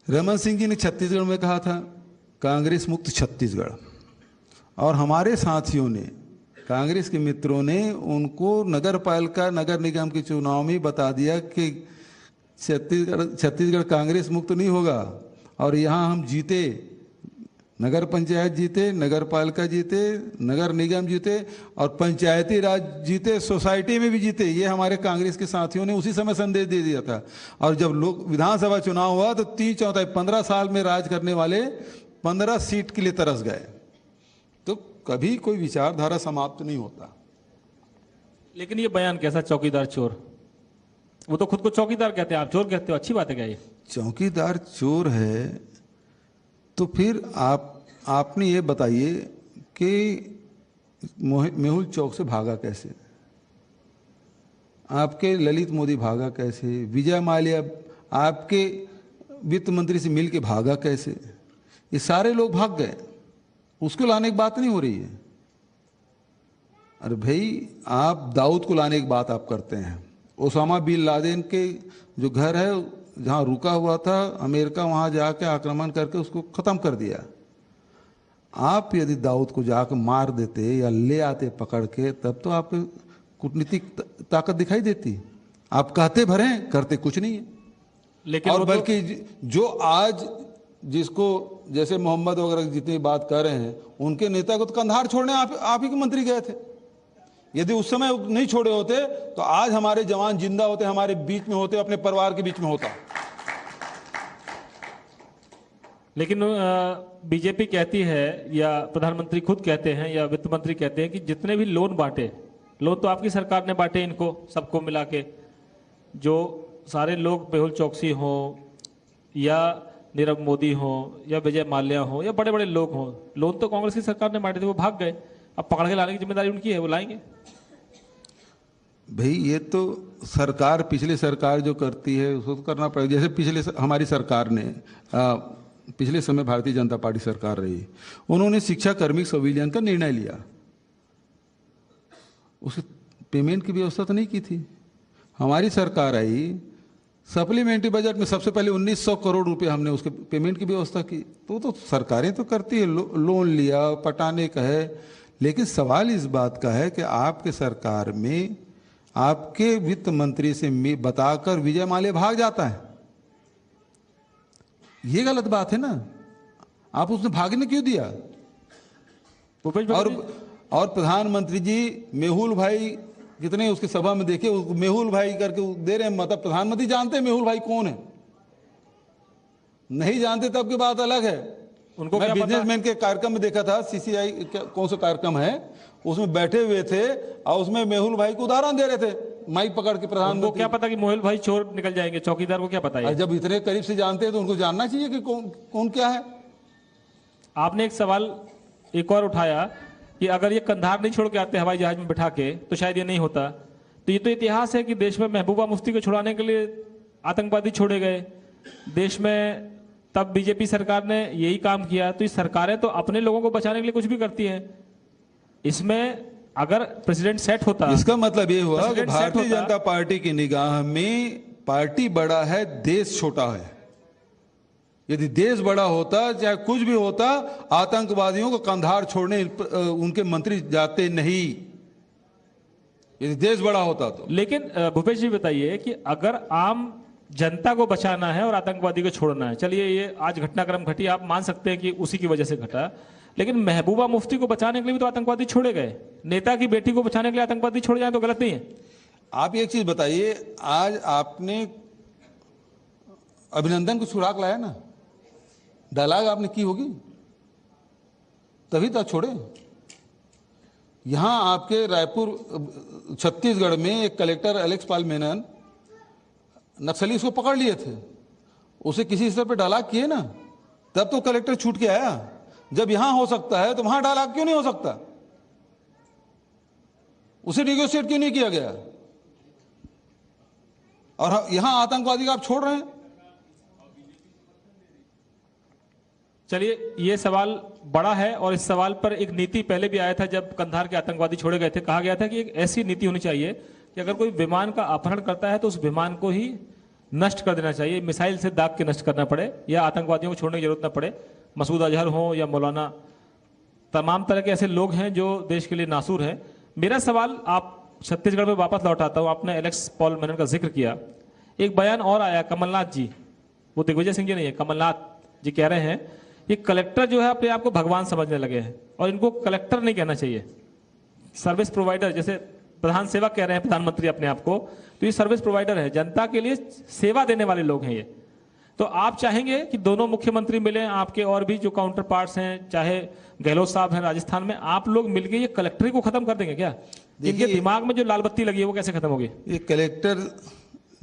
रमन सिंह जी ने छत्तीसगढ़ में कहा था कांग्रेस मुक्त छत्तीसगढ़, और हमारे साथियों ने, कांग्रेस के मित्रों ने उनको नगर पालिका नगर निगम के चुनाव में बता दिया कि छत्तीसगढ़ कांग्रेस मुक्त नहीं होगा। और यहाँ हम जीते, नगर पंचायत जीते, नगर पालिका जीते, नगर निगम जीते और पंचायती राज जीते, सोसाइटी में भी जीते। ये हमारे कांग्रेस के साथियों ने उसी समय संदेश दे दिया था। और जब लोग विधानसभा चुनाव हुआ तो 3/4 15 साल में राज करने वाले 15 सीट के लिए तरस गए। तो कभी कोई विचारधारा समाप्त नहीं होता। लेकिन ये बयान कैसा, चौकीदार चोर? वो तो खुद को चौकीदार कहते हैं, आप चोर कहते हो, अच्छी बात है क्या ये? चौकीदार चोर है तो फिर आपने ये बताइए कि मेहुल चौक से भागा कैसे? आपके ललित मोदी भागा कैसे? विजय माल्या आपके वित्त मंत्री से मिल के भागा कैसे? ये सारे लोग भाग गए, उसको लाने की बात नहीं हो रही है। अरे भाई, आप दाऊद को लाने की बात आप करते हैं। ओसामा बिन लादेन के जो घर है जहाँ रुका हुआ था, अमेरिका वहाँ जाके आक्रमण करके उसको ख़त्म कर दिया। आप यदि दाऊद को जाकर मार देते या ले आते पकड़ के, तब तो आपको कूटनीतिक ताकत दिखाई देती। आप कहते भरें, करते कुछ नहीं है। लेकिन और बल्कि जो आज जिसको जैसे मोहम्मद वगैरह जितनी बात कर रहे हैं, उनके नेता को तो कंधार छोड़ने आप ही के मंत्री गए थे। यदि उस समय नहीं छोड़े होते तो आज हमारे जवान जिंदा होते, हमारे बीच में होते, अपने परिवार के बीच में होता। लेकिन बीजेपी कहती है या प्रधानमंत्री खुद कहते हैं या वित्त मंत्री कहते हैं कि जितने भी लोन बांटे, लोन तो आपकी सरकार ने बांटे इनको सबको मिला के, जो सारे लोग मेहुल चौकसी हो या नीरव मोदी हो या विजय माल्या हो या बड़े बड़े लोग हों, लोन तो कांग्रेस की सरकार ने बांटे थे, वो भाग गए। अब पकड़ के लाने की जिम्मेदारी उनकी है, वो लाएंगे। भाई ये तो सरकार, पिछली सरकार जो करती है उसको तो करना पड़ेगा। जैसे हमारी सरकार ने पिछले समय भारतीय जनता पार्टी सरकार रही, उन्होंने शिक्षा कर्मी संविलियन का निर्णय लिया, उसकी पेमेंट की व्यवस्था तो नहीं की थी। हमारी सरकार आई, सप्लीमेंट्री बजट में सबसे पहले 1900 करोड़ रुपए हमने उसके पेमेंट की व्यवस्था की। तो सरकारें तो करती है, लोन लिया, पटाने का है। लेकिन सवाल इस बात का है कि आपके सरकार में आपके वित्त मंत्री से बताकर विजय माल्या भाग जाता है, ये गलत बात है ना। आप उसने भागने क्यों दिया? और प्रधानमंत्री जी मेहुल भाई कितने उसकी सभा में देखे, मेहुल भाई करके दे रहे हैं। मतलब प्रधानमंत्री जानते हैं मेहुल भाई कौन है? नहीं जानते तब की बात अलग है। उनको मैं बिजनेसमैन के कार्यक्रम में देखा था, सीसीआई कौन सा कार्यक्रम है, उसमें बैठे हुए थे और उसमें मेहुल भाई को उदाहरण दे रहे थे माइक पकड़ के। प्रधानमंत्री को क्या पता कि मेहुल भाई चोर निकल जाएंगे? चौकीदार को क्या पता है? जब इतने करीब से जानते हैं तो उनको जानना चाहिए कि कौन क्या है। आपने एक सवाल एक और उठाया कि अगर ये कंधार नहीं छोड़ के आते हवाई जहाज में बिठा के तो शायद ये नहीं होता। तो ये तो इतिहास है कि देश में महबूबा मुफ्ती को छुड़ाने के लिए आतंकवादी छोड़े गए, देश में तब बीजेपी सरकार ने यही काम किया। तो ये सरकारें तो अपने लोगों को बचाने के लिए कुछ भी करती हैं। इसमें अगर प्रेसिडेंट सेट होता, इसका मतलब ये हुआ कि भारतीय जनता पार्टी की निगाह में पार्टी बड़ा है, देश छोटा है। यदि देश बड़ा होता, चाहे कुछ भी होता, आतंकवादियों को कंधार छोड़ने उनके मंत्री जाते नहीं, यदि देश बड़ा होता तो। लेकिन भूपेश जी बताइए कि अगर आम जनता को बचाना है और आतंकवादी को छोड़ना है, चलिए ये आज घटनाक्रम घटी, आप मान सकते हैं कि उसी की वजह से घटा, लेकिन महबूबा मुफ्ती को बचाने के लिए भी तो आतंकवादी छोड़े गए। नेता की बेटी को बचाने के लिए आतंकवादी छोड़ जाए तो गलत नहीं है? आप एक चीज बताइए, आज आपने अभिनंदन को सुराग लाया ना, डायलॉग आपने की होगी, तभी तो छोड़े। यहां आपके रायपुर छत्तीसगढ़ में एक कलेक्टर एलेक्स पाल मेनन, नक्सली उसको पकड़ लिए थे, उसे किसी स्तर पे डायलॉग किए ना, तब तो कलेक्टर छूट के आया। जब यहां हो सकता है तो वहां डायलॉग क्यों नहीं हो सकता? उसे निगोशिएट क्यों नहीं किया गया? और यहां आतंकवादी का आप छोड़ रहे हैं। चलिए, ये सवाल बड़ा है और इस सवाल पर एक नीति पहले भी आया था जब कंधार के आतंकवादी छोड़े गए थे। कहा गया था कि एक ऐसी नीति होनी चाहिए कि अगर कोई विमान का अपहरण करता है तो उस विमान को ही नष्ट कर देना चाहिए, मिसाइल से दाग के नष्ट करना पड़े या आतंकवादियों को छोड़ने की जरूरत न पड़े। मसूद अजहर हो या मौलाना, तमाम तरह के ऐसे लोग हैं जो देश के लिए नासूर हैं। मेरा सवाल आप छत्तीसगढ़ में वापस लौटाता हूं। आपने एलेक्स पॉल मेनन का जिक्र किया। एक बयान और आया कमलनाथ जी, वो दिग्विजय सिंह जी नहीं है, कमलनाथ जी कह रहे हैं ये कलेक्टर जो है अपने आप को भगवान समझने लगे हैं और इनको कलेक्टर नहीं कहना चाहिए, सर्विस प्रोवाइडर, जैसे प्रधान सेवक कह रहे हैं प्रधानमंत्री अपने आप को, तो ये सर्विस प्रोवाइडर है, जनता के लिए सेवा देने वाले लोग हैं ये। तो आप चाहेंगे कि दोनों मुख्यमंत्री मिलें, आपके और भी जो काउंटर पार्ट्स हैं, चाहे गहलोत साहब हैं राजस्थान में, आप लोग मिलके ये कलेक्टर को खत्म कर देंगे क्या? इनके दिमाग में जो लाल बत्ती लगी है वो कैसे खत्म होगी? ये कलेक्टर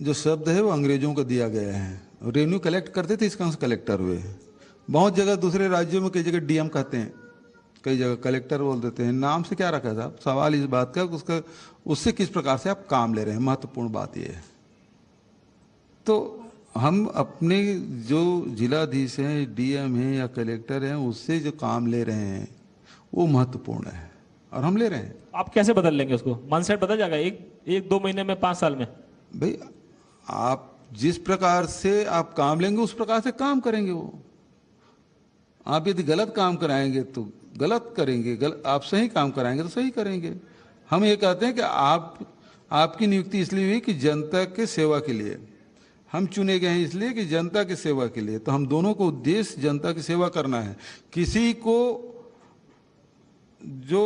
जो शब्द है वो अंग्रेजों को दिया गया है। रेवेन्यू कलेक्ट करते थे, इसका कलेक्टर हुए। बहुत जगह दूसरे राज्यों में कई जगह डीएम कहते हैं, कई जगह कलेक्टर बोल देते हैं। नाम से क्या रखा था? सवाल इस बात का उसका उससे किस प्रकार से आप काम ले रहे हैं, महत्वपूर्ण बात यह है। तो हम अपने जो जिलाधीश हैं, डीएम हैं या कलेक्टर हैं, उससे जो काम ले रहे हैं वो महत्वपूर्ण है और हम ले रहे हैं। आप कैसे बदल लेंगे उसको? माइंडसेट बदल जाएगा एक दो महीने में, 5 साल में? भाई आप जिस प्रकार से आप काम लेंगे उस प्रकार से काम करेंगे वो। आप यदि गलत काम कराएंगे तो गलत करेंगे, आप सही काम कराएंगे तो सही करेंगे। हम ये कहते हैं कि आपकी नियुक्ति इसलिए हुई कि जनता के सेवा के लिए, हम चुने गए हैं इसलिए कि जनता की सेवा के लिए। तो हम दोनों को उद्देश्य जनता की सेवा करना है। किसी को जो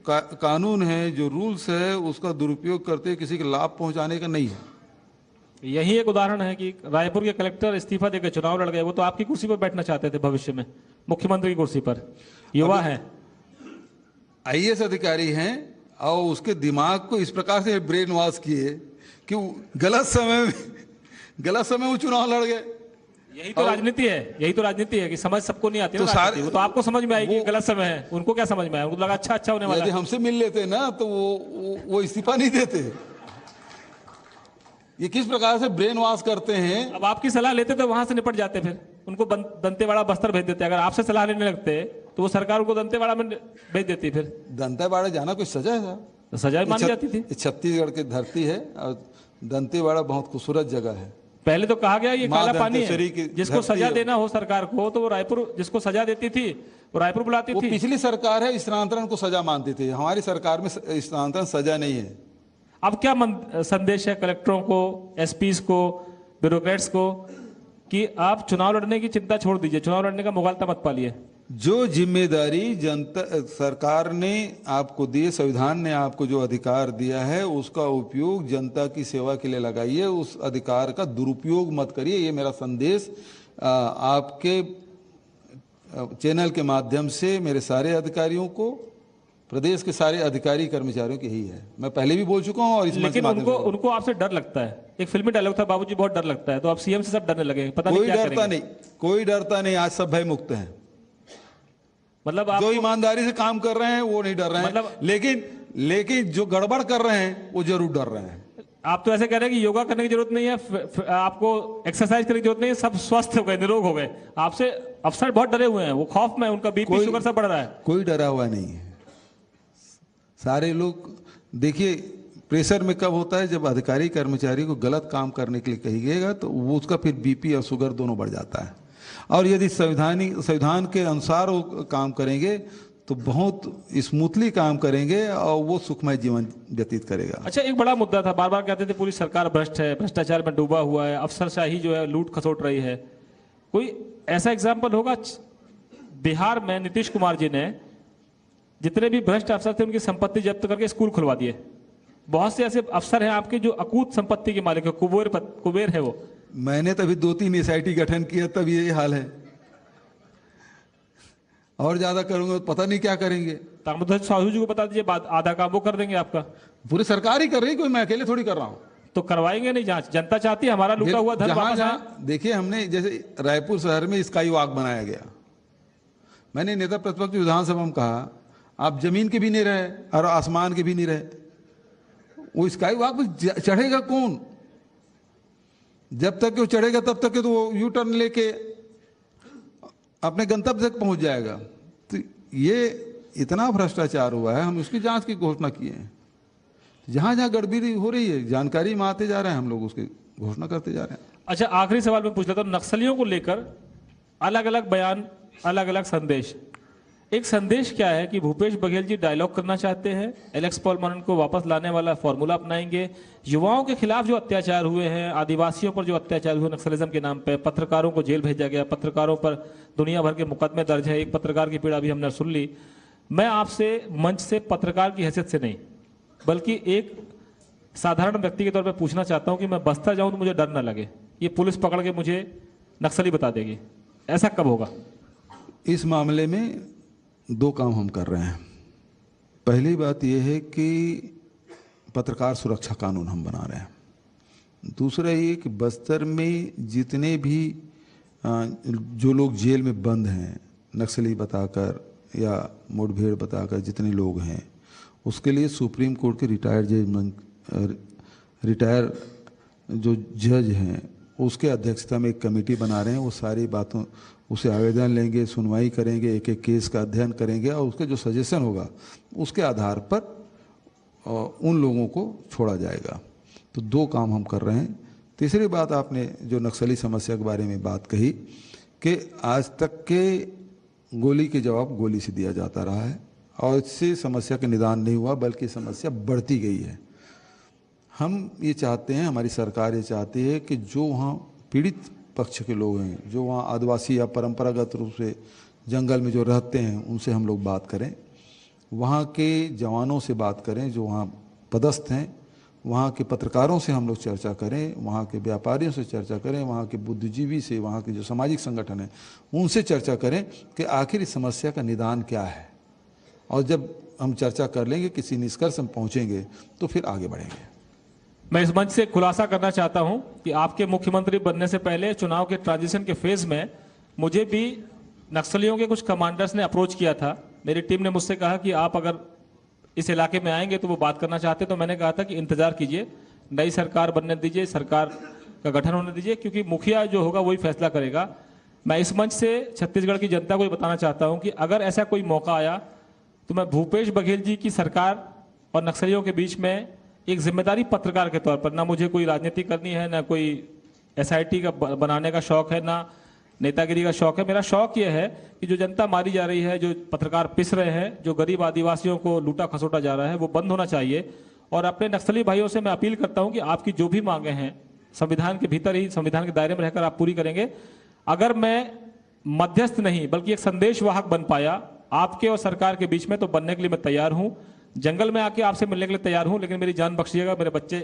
कानून है, जो रूल्स है, उसका दुरुपयोग करते किसी के लाभ पहुंचाने का नहीं है। यही एक उदाहरण है कि रायपुर के कलेक्टर इस्तीफा देकर चुनाव लड़ गए। वो तो आपकी कुर्सी पर बैठना चाहते थे भविष्य में, मुख्यमंत्री की कुर्सी पर। युवा है, आईएएस अधिकारी हैं और उसके दिमाग को इस प्रकार से ब्रेन वॉश किए कि गलत समय वो चुनाव लड़ गए। यही तो राजनीति है, यही तो राजनीति है कि समझ सबको नहीं आती। तो सारे वो तो आपको समझ में आएगी गलत समय है, उनको क्या समझ में आया? उनको लगा अच्छा होने वाला है। यदि हमसे मिल लेते ना तो वो इस्तीफा नहीं देते। ये किस प्रकार से ब्रेन वॉश करते हैं। अब आपकी सलाह लेते तो वहां से निपट जाते, फिर उनको दंतेवाड़ा बस्तर भेज देते। अगर आपसे सलाह लेने लगते तो वो सरकार उनको दंतेवाड़ा में भेज देती। फिर दंतेवाड़ा जाना कोई सजा है? तो सजा मानी जाती थी। छत्तीसगढ़ की धरती है और दंतेवाड़ा बहुत खूबसूरत जगह है। पहले तो कहा गया ये काला पानी है, जिसको सजा है। देना हो सरकार को तो वो रायपुर, जिसको सजा देती थी वो रायपुर बुलाती थी। पिछली सरकार है स्थानांतरण को सजा मानती थी, हमारी सरकार में स्थानांतरण सजा नहीं है। अब क्या संदेश है कलेक्टरों को, एसपीज को, ब्यूरोक्रेट्स को कि आप चुनाव लड़ने की चिंता छोड़ दीजिए, चुनाव लड़ने का मुगालता मत पालिए। जो जिम्मेदारी जनता सरकार ने आपको दी, संविधान ने आपको जो अधिकार दिया है उसका उपयोग जनता की सेवा के लिए लगाइए, उस अधिकार का दुरुपयोग मत करिए। ये मेरा संदेश आपके चैनल के माध्यम से मेरे सारे अधिकारियों को, प्रदेश के सारे अधिकारी कर्मचारियों की यही है। मैं पहले भी बोल चुका हूं और इस लेकिन उनको आपसे डर लगता है। एक फिल्मी डायलॉग था, बाबूजी बहुत डर लगता है, तो अब सीएम से सब डरने लगे। पता नहीं क्या करेंगे। कोई डरता नहीं, आज सब भय मुक्त हैं। मतलब जो ईमानदारी से काम कर रहे हैं वो नहीं डर रहे हैं, मतलब लेकिन जो गड़बड़ कर रहे हैं वो जरूर डर रहे हैं। आप तो ऐसे कह रहे हैं कि योगा करने की जरूरत नहीं है, आपको एक्सरसाइज करने की जरूरत नहीं है, सब स्वस्थ हो गए, निरोग हो गए। आपसे अफसर बहुत डरे हुए हैं, वो खौफ में, उनका बीपी शुगर सब बढ़ रहा है। कोई डरा हुआ नहीं है। सारे लोग देखिए, प्रेशर में कब होता है? जब अधिकारी कर्मचारी को गलत काम करने के लिए कहिएगा तो वो उसका फिर बीपी और शुगर दोनों बढ़ जाता है। और यदि संविधान के अनुसार वो काम करेंगे तो बहुत स्मूथली काम करेंगे और वो सुखमय जीवन व्यतीत करेगा। अच्छा, एक बड़ा मुद्दा था, बार बार कहते थे पूरी सरकार भ्रष्ट है, भ्रष्टाचार में डूबा हुआ है, अफसरशाही जो है लूट खसोट रही है। कोई ऐसा एग्जाम्पल होगा? बिहार में नीतीश कुमार जी ने जितने भी भ्रष्ट अफसर थे उनकी संपत्ति जब्त करके स्कूल खुलवा दिए। बहुत से ऐसे अफसर हैं आपके जो अकूत संपत्ति के मालिक है, कुबेर है वो। मैंने तभी 2-3 एसआईटी गठन किया, तब ये हाल है। और ज्यादा करूंगा तो पता नहीं क्या करेंगे। तारमध्वज साहू जी को बता दीजिए, आधा काम वो कर देंगे आपका। पूरी सरकार ही कर रही है, कोई मैं अकेले थोड़ी कर रहा हूं। तो करवाएंगे नहीं जांच? जनता चाहती है हमारा लूटा हुआ धन वापस आए। देखिए, हमने जैसे रायपुर शहर में स्काई वॉक बनाया गया, मैंने नेता प्रतिपक्ष विधानसभा में कहा आप जमीन के भी नहीं रहे और आसमान के भी नहीं रहे, वो स्काई वॉक पर चढ़ेगा कौन? जब तक वो चढ़ेगा तब तक तो वो यू टर्न लेके अपने गंतव्य तक पहुंच जाएगा। तो ये इतना भ्रष्टाचार हुआ है, हम उसकी जांच की घोषणा किए हैं। जहां जहां गड़बड़ी हो रही है, जानकारी में आते जा रहे हैं, हम लोग उसकी घोषणा करते जा रहे हैं। अच्छा, आखिरी सवाल मैं पूछ लेता हूं, नक्सलियों को लेकर अलग अलग बयान, अलग अलग संदेश। एक संदेश क्या है कि भूपेश बघेल जी डायलॉग करना चाहते हैं, एलेक्स पॉल मनन को वापस लाने वाला फॉर्मूला अपनाएंगे, युवाओं के खिलाफ जो अत्याचार हुए हैं, आदिवासियों पर जो अत्याचार हुए नक्सलिज्म के नाम पे, पत्रकारों को जेल भेजा गया, पत्रकारों पर दुनिया भर के मुकदमे दर्ज है, एक पत्रकार की पीड़ा भी हमने सुन ली। मैं आपसे मंच से पत्रकार की हैसियत से नहीं बल्कि एक साधारण व्यक्ति के तौर पर पूछना चाहता हूं कि मैं बस्तर जाऊं तो मुझे डर ना लगे, ये पुलिस पकड़ के मुझे नक्सली बता देगी, ऐसा कब होगा? इस मामले में दो काम हम कर रहे हैं। पहली बात यह है कि पत्रकार सुरक्षा कानून हम बना रहे हैं। दूसरा ये कि बस्तर में जितने भी जो लोग जेल में बंद हैं नक्सली बताकर या मुठभेड़ बताकर जितने लोग हैं, उसके लिए सुप्रीम कोर्ट के रिटायर जो जज हैं उसके अध्यक्षता में एक कमेटी बना रहे हैं। वो सारी बातों उसे आवेदन लेंगे, सुनवाई करेंगे, एक एक केस का अध्ययन करेंगे और उसके जो सजेशन होगा उसके आधार पर उन लोगों को छोड़ा जाएगा। तो दो काम हम कर रहे हैं। तीसरी बात, आपने जो नक्सली समस्या के बारे में बात कही कि आज तक के गोली के जवाब गोली से दिया जाता रहा है और इससे समस्या का निदान नहीं हुआ बल्कि समस्या बढ़ती गई है। हम ये चाहते हैं, हमारी सरकार ये चाहती है कि जो वहाँ पीड़ित पक्ष के लोग हैं, जो वहाँ आदिवासी या परंपरागत रूप से जंगल में जो रहते हैं, उनसे हम लोग बात करें, वहाँ के जवानों से बात करें जो वहाँ पदस्थ हैं, वहाँ के पत्रकारों से हम लोग चर्चा करें, वहाँ के व्यापारियों से चर्चा करें, वहाँ के बुद्धिजीवी से, वहाँ के जो सामाजिक संगठन हैं उनसे चर्चा करें कि आखिर इस समस्या का निदान क्या है। और जब हम चर्चा कर लेंगे, किसी निष्कर्ष में पहुँचेंगे तो फिर आगे बढ़ेंगे। मैं इस मंच से खुलासा करना चाहता हूं कि आपके मुख्यमंत्री बनने से पहले चुनाव के ट्रांजिशन के फेज में मुझे भी नक्सलियों के कुछ कमांडर्स ने अप्रोच किया था। मेरी टीम ने मुझसे कहा कि आप अगर इस इलाके में आएंगे तो वो बात करना चाहते, तो मैंने कहा था कि इंतजार कीजिए, नई सरकार बनने दीजिए, सरकार का गठन होने दीजिए, क्योंकि मुखिया जो होगा वही फैसला करेगा। मैं इस मंच से छत्तीसगढ़ की जनता को ये बताना चाहता हूं कि अगर ऐसा कोई मौका आया तो मैं भूपेश बघेल जी की सरकार और नक्सलियों के बीच में एक जिम्मेदारी पत्रकार के तौर पर, ना मुझे कोई राजनीति करनी है, ना कोई एसआईटी का बनाने का शौक है, ना नेतागिरी का शौक है। मेरा शौक यह है कि जो जनता मारी जा रही है, जो पत्रकार पिस रहे हैं, जो गरीब आदिवासियों को लूटा खसोटा जा रहा है, वो बंद होना चाहिए। और अपने नक्सली भाइयों से मैं अपील करता हूं कि आपकी जो भी मांगे हैं संविधान के भीतर ही, संविधान के दायरे में रहकर आप पूरी करेंगे। अगर मैं मध्यस्थ नहीं बल्कि एक संदेशवाहक बन पाया आपके और सरकार के बीच में, तो बनने के लिए मैं तैयार हूं। जंगल में आके आपसे मिलने के लिए तैयार हूं, लेकिन मेरी जान बख्शिएगा, मेरे बच्चे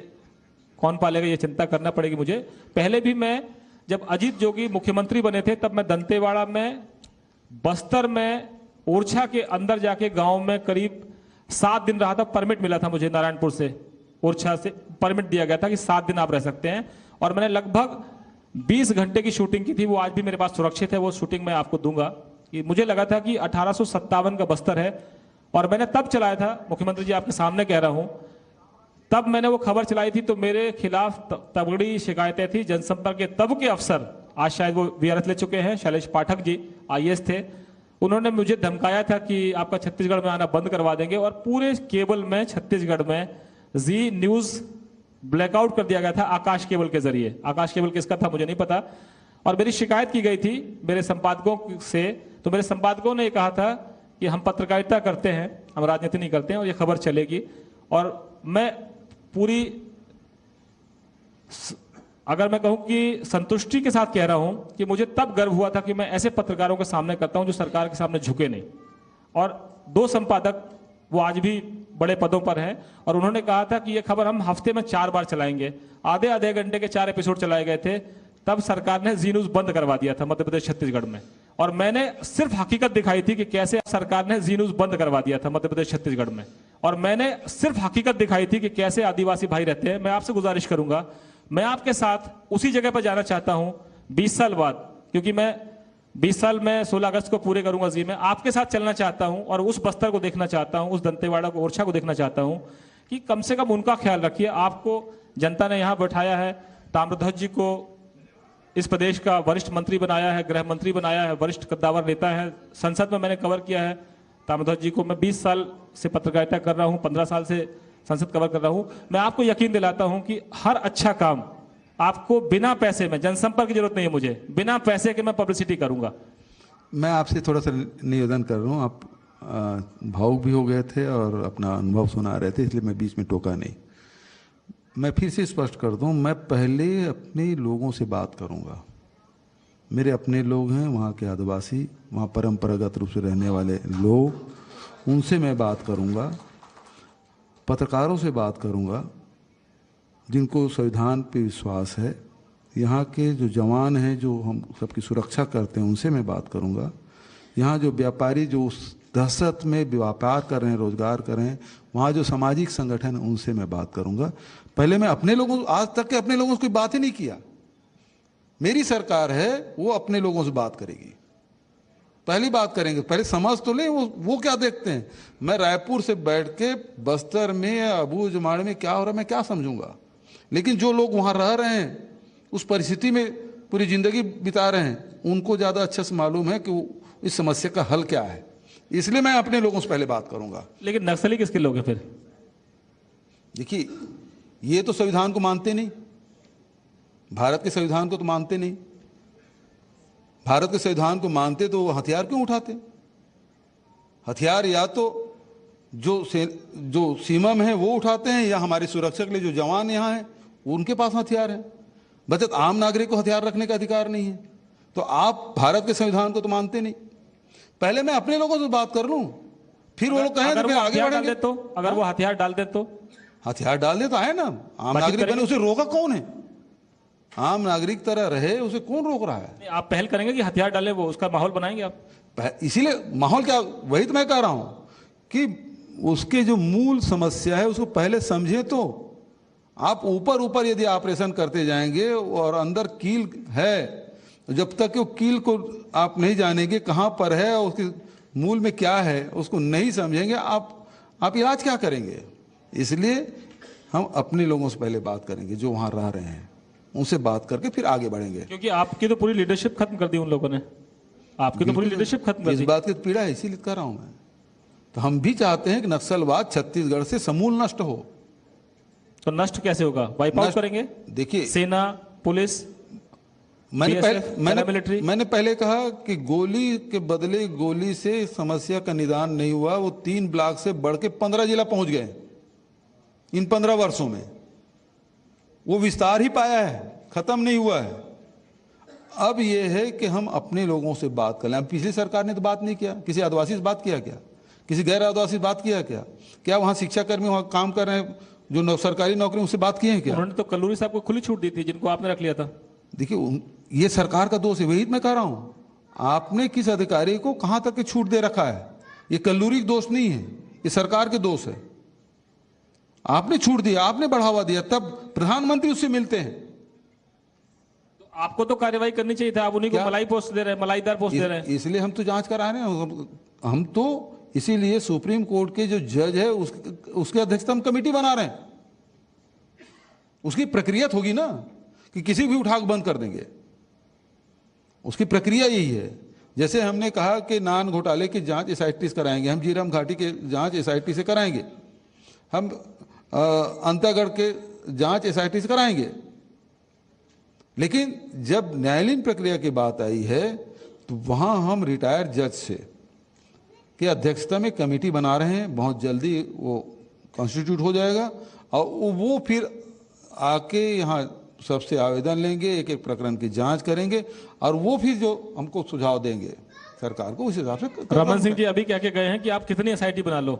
कौन पालेगा ये चिंता करना पड़ेगी मुझे। पहले भी मैं, जब अजीत जोगी मुख्यमंत्री बने थे, तब मैं दंतेवाड़ा में, बस्तर में, ओरछा के अंदर जाके गांव में करीब 7 दिन रहा था। परमिट मिला था मुझे नारायणपुर से, ओरछा से परमिट दिया गया था कि 7 दिन आप रह सकते हैं। और मैंने लगभग 20 घंटे की शूटिंग की थी, वो आज भी मेरे पास सुरक्षित है, वो शूटिंग मैं आपको दूंगा। कि मुझे लगा था कि 1857 का बस्तर है, और मैंने तब चलाया था, मुख्यमंत्री जी आपके सामने कह रहा हूं, तब मैंने वो खबर चलाई थी तो मेरे खिलाफ तगड़ी शिकायतें थी। जनसंपर्क के तब के अफसर, आज शायद वो वीआरएस ले चुके हैं, शैलेश पाठक जी आईएएस थे, उन्होंने मुझे धमकाया था कि आपका छत्तीसगढ़ में आना बंद करवा देंगे। और पूरे केबल में छत्तीसगढ़ में जी न्यूज ब्लैकआउट कर दिया गया था आकाश केबल के जरिए। आकाश केबल किसका था मुझे नहीं पता, और मेरी शिकायत की गई थी मेरे संपादकों से। तो मेरे संपादकों ने कहा था कि हम पत्रकारिता करते हैं, हम राजनीति नहीं करते हैं, और ये खबर चलेगी। और मैं पूरी, अगर मैं कहूं कि संतुष्टि के साथ कह रहा हूं कि मुझे तब गर्व हुआ था कि मैं ऐसे पत्रकारों के सामने करता हूं जो सरकार के सामने झुके नहीं। और 2 संपादक वो आज भी बड़े पदों पर हैं, और उन्होंने कहा था कि ये खबर हम हफ्ते में 4 बार चलाएंगे। आधे घंटे के 4 एपिसोड चलाए गए थे। तब सरकार ने जी न्यूज बंद करवा दिया था मध्य प्रदेश छत्तीसगढ़ में, और मैंने सिर्फ हकीकत दिखाई थी कि कैसे सरकार ने जी न्यूज बंद करवा दिया था मध्य प्रदेश छत्तीसगढ़ में। और मैंने सिर्फ हकीकत दिखाई थी कि कैसे आदिवासी भाई रहते हैं। मैं आपसे गुजारिश करूंगा, मैं आपके साथ उसी जगह पर जाना चाहता हूं 20 साल बाद, क्योंकि मैं 20 साल में 16 अगस्त को पूरे करूंगा जी। मैं आपके साथ चलना चाहता हूं और उस बस्तर को देखना चाहता हूं, उस दंतेवाड़ा को, ओरछा को देखना चाहता हूं कि कम से कम उनका ख्याल रखिए। आपको जनता ने यहां बैठाया है, ताम्रध्वज जी को इस प्रदेश का वरिष्ठ मंत्री बनाया है, गृह मंत्री बनाया है, वरिष्ठ कद्दावर नेता है, संसद में मैंने कवर किया है ताम्रध्वज जी को। मैं 20 साल से पत्रकारिता कर रहा हूं, 15 साल से संसद कवर कर रहा हूं। मैं आपको यकीन दिलाता हूं कि हर अच्छा काम आपको बिना पैसे में, जनसंपर्क की जरूरत नहीं है मुझे, बिना पैसे के मैं पब्लिसिटी करूंगा। मैं आपसे थोड़ा सा निवेदन कर रहा हूँ, आप भावुक भी हो गए थे और अपना अनुभव सुना रहे थे, इसलिए मैं बीच में टोका नहीं। मैं फिर से स्पष्ट कर दूं, मैं पहले अपने लोगों से बात करूंगा। मेरे अपने लोग हैं, वहाँ के आदिवासी, वहाँ परंपरागत रूप से रहने वाले लोग, उनसे मैं बात करूंगा। पत्रकारों से बात करूंगा जिनको संविधान पे विश्वास है। यहाँ के जो जवान हैं जो हम सबकी सुरक्षा करते हैं, उनसे मैं बात करूंगा। यहाँ जो व्यापारी जो उस दहशत में व्यापार कर रहे हैं, रोजगार कर रहे हैं, वहाँ जो सामाजिक संगठन है, उनसे मैं बात करूंगा। पहले मैं अपने लोगों, आज तक के अपने लोगों से कोई बात ही नहीं किया। मेरी सरकार है, वो अपने लोगों से बात करेगी, पहली बात करेंगे। पहले समझ तो ले वो क्या देखते हैं। मैं रायपुर से बैठ के बस्तर में या अबूझमाड़ में क्या हो रहा है मैं क्या समझूंगा, लेकिन जो लोग वहाँ रह रहे हैं, उस परिस्थिति में पूरी जिंदगी बिता रहे हैं, उनको ज़्यादा अच्छे से मालूम है कि इस समस्या का हल क्या है। इसलिए मैं अपने लोगों से पहले बात करूंगा। लेकिन नक्सली किसके लोग हैं फिर? देखिए, ये तो संविधान को मानते नहीं, भारत के संविधान को तो मानते नहीं। भारत के संविधान को मानते तो वो हथियार क्यों उठाते? हथियार या तो जो सीमा में है वो उठाते हैं, या हमारी सुरक्षा के लिए जो जवान यहाँ हैं उनके पास हथियार है। बचत आम नागरिक को हथियार रखने का अधिकार नहीं है। तो आप भारत के संविधान को तो मानते नहीं। पहले मैं अपने लोगों से बात कर लूं, फिर वो लोग कहें तो फिर आगे बढ़ेंगे। तो अगर वो हथियार डाल दे तो हथियार डाल दे तो है ना, आम नागरिक बने, उसे रोका कौन है? आम नागरिक तरह रहे, उसे कौन रोक रहा है? आप पहल करेंगे कि हथियार डाले, वो उसका माहौल बनाएंगे आप? इसीलिए माहौल क्या, वही तो मैं कह रहा हूं कि उसके जो मूल समस्या है उसको पहले समझे। तो आप ऊपर ऊपर यदि ऑपरेशन करते जाएंगे और अंदर कील है, जब तक वो कील को आप नहीं जानेंगे कहां पर है और उसके मूल में क्या है, उसको नहीं समझेंगे, आप इलाज क्या करेंगे? इसलिए हम अपने लोगों से पहले बात करेंगे, जो वहां रह रहे हैं, उनसे बात करके फिर आगे बढ़ेंगे। क्योंकि आपकी तो पूरी लीडरशिप खत्म कर दी उन लोगों ने, आपकी तो पूरी लीडरशिप खत्म कर दी। इस बात की पीड़ा है, इसीलिए कर रहा हूं मैं। तो हम भी चाहते हैं कि नक्सलवाद छत्तीसगढ़ से समूल नष्ट हो। तो नष्ट कैसे होगा? वाइप आउट करेंगे? देखिए, सेना, पुलिस, मैंने पहले कहा कि गोली के बदले गोली से समस्या का निदान नहीं हुआ। वो 3 ब्लॉक से बढ़ के 15 जिला पहुंच गए इन 15 वर्षों में। वो विस्तार ही पाया है, खत्म नहीं हुआ है। अब ये है कि हम अपने लोगों से बात कर लें। पिछली सरकार ने तो बात नहीं किया। किसी आदिवासी से बात किया क्या? किसी गैर आदिवासी से बात किया क्या? क्या वहाँ शिक्षा कर्मी वहाँ काम कर रहे हैं जो सरकारी नौकरी, उससे बात किए हैं क्या? उन्होंने तो कल्लूरी साहब को खुली छूट दी थी, जिनको आपने रख लिया था। देखिए, ये सरकार का दोष है, वही मैं कह रहा हूँ। आपने किस अधिकारी को कहाँ तक की छूट दे रखा है? ये कल्लूरी का दोष नहीं है, ये सरकार के दोष है। आपने छूट दिया, आपने बढ़ावा दिया, तब प्रधानमंत्री उससे मिलते हैं। तो आपको तो कार्रवाई करनी चाहिए था, आप उन्हीं को मलाई पोस्ट दे रहे हैं, मलाईदार पोस्ट दे रहे हैं। इसलिए हम तो जांच करा रहे हैं। हम तो इसीलिए सुप्रीम कोर्ट के जो जज है उसके अध्यक्षता में कमेटी बना रहे हैं। उसकी प्रक्रिया होगी ना कि किसी भी उठा बंद कर देंगे। उसकी प्रक्रिया यही है। जैसे हमने कहा कि नान घोटाले की जांच एसआईटी से कराएंगे, हम झीरम घाटी के जांच एसआईटी से कराएंगे, हम अंतागढ़ के जांच एसआईटी से कराएंगे। लेकिन जब न्यायालयीन प्रक्रिया की बात आई है तो वहां हम रिटायर्ड जज से की अध्यक्षता में कमेटी बना रहे हैं। बहुत जल्दी वो कॉन्स्टिट्यूट हो जाएगा और वो फिर आके यहाँ सबसे आवेदन लेंगे, एक एक प्रकरण की जांच करेंगे और वो फिर जो हमको सुझाव देंगे सरकार को, उस हिसाब से। रमन सिंह जी अभी क्या क्या गए हैं कि आप कितनी एसआईटी बना लो,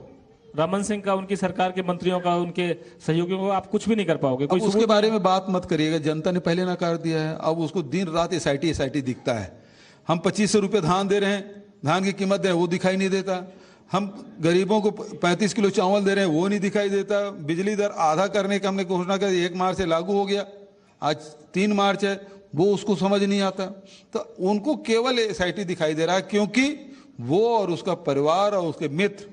रमन सिंह का, उनकी सरकार के मंत्रियों का, उनके सहयोगियों को आप कुछ भी नहीं कर पाओगे। कोई उसके बारे में बात मत करिएगा, जनता ने पहले नकार दिया है। अब उसको दिन रात एसआईटी दिखता है। हम 2500 रुपये धान दे रहे हैं, धान की कीमत दे रहे हैं, वो दिखाई नहीं देता। हम गरीबों को 35 किलो चावल दे रहे हैं, वो नहीं दिखाई देता। बिजली दर आधा करने का हमने घोषणा कर, 1 मार्च से लागू हो गया, आज 3 मार्च है, वो उसको समझ नहीं आता। तो उनको केवल एसआईटी दिखाई दे रहा है, क्योंकि वो और उसका परिवार और उसके मित्र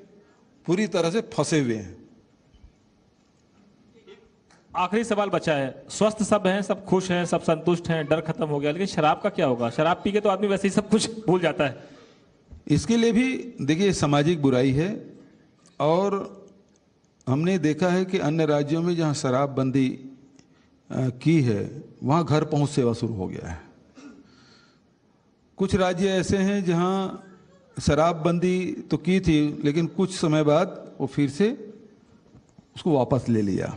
पूरी तरह से फंसे हुए हैं। आखिरी सवाल बचा है। स्वस्थ सब हैं, सब खुश हैं, सब संतुष्ट हैं, डर खत्म हो गया, लेकिन शराब का क्या होगा? शराब पी के तो आदमी वैसे ही सब कुछ भूल जाता है। इसके लिए भी देखिए सामाजिक बुराई है और हमने देखा है कि अन्य राज्यों में जहां शराबबंदी की है वहां घर पहुंच सेवा शुरू हो गया है। कुछ राज्य ऐसे हैं जहां शराबबंदी तो की थी, लेकिन कुछ समय बाद वो फिर से उसको वापस ले लिया।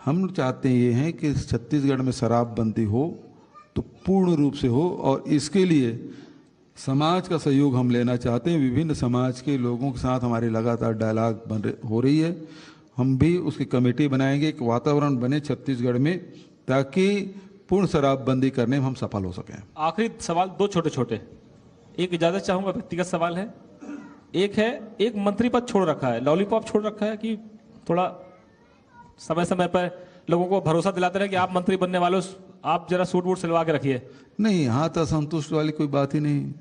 हम चाहते ये हैं कि छत्तीसगढ़ में शराबबंदी हो तो पूर्ण रूप से हो, और इसके लिए समाज का सहयोग हम लेना चाहते हैं। विभिन्न समाज के लोगों के साथ हमारी लगातार डायलॉग हो रही है। हम भी उसकी कमेटी बनाएंगे, एक वातावरण बने छत्तीसगढ़ में ताकि पूर्ण शराबबंदी करने में हम सफल हो सकें। आखिरी सवाल दो छोटे छोटे, एक इजाजत चाहूंगा, व्यक्तिगत सवाल है। एक है, एक मंत्री पद छोड़ रखा है, लॉलीपॉप छोड़ रखा है कि थोड़ा समय समय पर लोगों को भरोसा दिलाते रहे कि आप मंत्री बनने वाले हो, आप जरा सूट वूट सिलवा के रखिए। नहीं, यहाँ तो असंतुष्ट वाली कोई बात ही नहीं,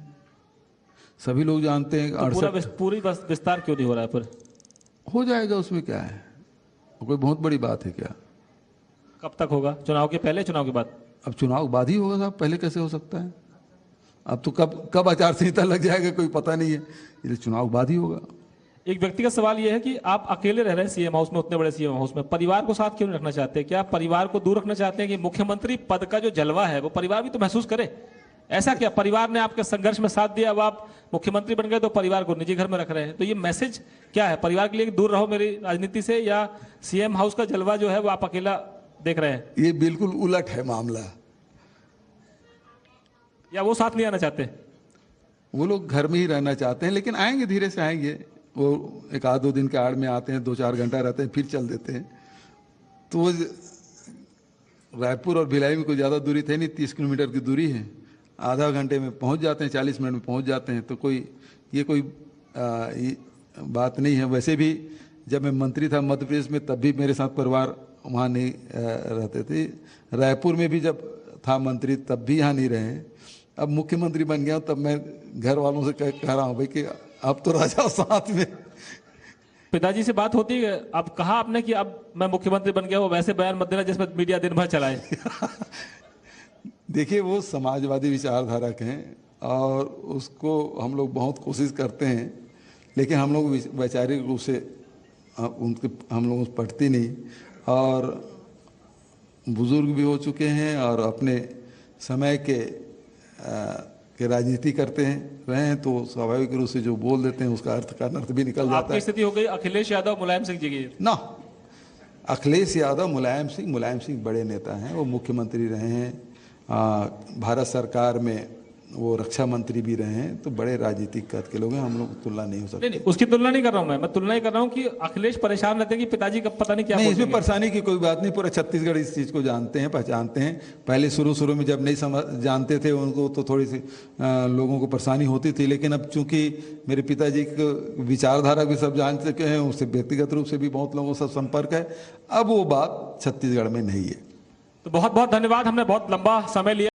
सभी लोग जानते हैं। तो पूरी बस विस्तार क्यों नहीं हो रहा है? पर हो जाएगा, उसमें क्या है, कोई बहुत बड़ी बात है क्या? कब तक होगा? चुनाव के पहले, चुनाव के बाद? अब चुनाव बाद ही होगा साहब, पहले कैसे हो सकता है? अब तो कब आचार संहिता लग जाएगा कोई पता नहीं है, इसलिए चुनाव बाद ही होगा। एक व्यक्तिगत सवाल यह है कि आप अकेले रह रहे हैं सीएम हाउस में, उतने बड़े सीएम हाउस में, परिवार को साथ क्यों नहीं रखना चाहते? क्या परिवार को दूर रखना चाहते हैं कि मुख्यमंत्री पद का जो जलवा है वो परिवार भी तो महसूस करे? ऐसा क्या परिवार ने आपके संघर्ष में साथ दिया, अब आप मुख्यमंत्री बन गए तो परिवार को निजी घर में रख रहे हैं? तो ये मैसेज क्या है परिवार के लिए कि दूर रहो मेरी राजनीति से, या सीएम हाउस का जलवा जो है वो आप अकेला देख रहे हैं? ये बिल्कुल उलट है मामला। या वो साथ नहीं आना चाहते? वो लोग घर में ही रहना चाहते हैं, लेकिन आएंगे, धीरे से आएंगे। वो एक आध दो दिन के आड़ में आते हैं, 2-4 घंटा रहते हैं, फिर चल देते हैं। तो वो रायपुर और भिलाई में कोई ज़्यादा दूरी थे नहीं, 30 किलोमीटर की दूरी है, आधा घंटे में पहुंच जाते हैं, 40 मिनट में पहुंच जाते हैं। तो ये बात नहीं है। वैसे भी जब मैं मंत्री था मध्य प्रदेश में, तब भी मेरे साथ परिवार वहाँ नहीं रहते थे। रायपुर में भी जब था मंत्री तब भी यहाँ नहीं रहे। अब मुख्यमंत्री बन गया तब मैं घर वालों से कह रहा हूँ भाई कि अब तो राजा साथ में। पिताजी से बात होती है? अब कहा आपने कि अब मैं मुख्यमंत्री बन गया हूँ, वैसे बयान मत देना जिसमें मीडिया दिन भर चलाए। देखिए, वो समाजवादी विचारधारक हैं और उसको हम लोग बहुत कोशिश करते हैं, लेकिन हम लोग वैचारिक रूप से हम लोग पढ़ती नहीं, और बुजुर्ग भी हो चुके हैं और अपने समय के राजनीति करते रहे हैं, तो स्वाभाविक रूप से जो बोल देते हैं उसका अर्थ भी निकल जाता है। आपकी स्थिति हो गई अखिलेश यादव मुलायम सिंह जी की ना। अखिलेश यादव मुलायम सिंह बड़े नेता हैं, वो मुख्यमंत्री रहे हैं, भारत सरकार में वो रक्षा मंत्री भी रहे हैं, तो बड़े राजनीतिक कद के लोग हैं, हम लोग तुलना नहीं हो सकते। नहीं, उसकी तुलना नहीं कर रहा हूं मैं तुलना ही कर रहा हूं कि अखिलेश परेशान रहते हैं कि पिताजी का पता नहीं क्या। नहीं, इसमें परेशानी की कोई बात नहीं, पूरा छत्तीसगढ़ इस चीज़ को जानते हैं, पहचानते हैं। पहले शुरू में जब नहीं जानते थे उनको, तो थोड़ी सी लोगों को परेशानी होती थी, लेकिन अब चूंकि मेरे पिताजी की विचारधारा भी सब जान चुके हैं, उससे व्यक्तिगत रूप से भी बहुत लोगों से संपर्क है, अब वो बात छत्तीसगढ़ में नहीं है। तो बहुत बहुत धन्यवाद, हमने बहुत लंबा समय लिया।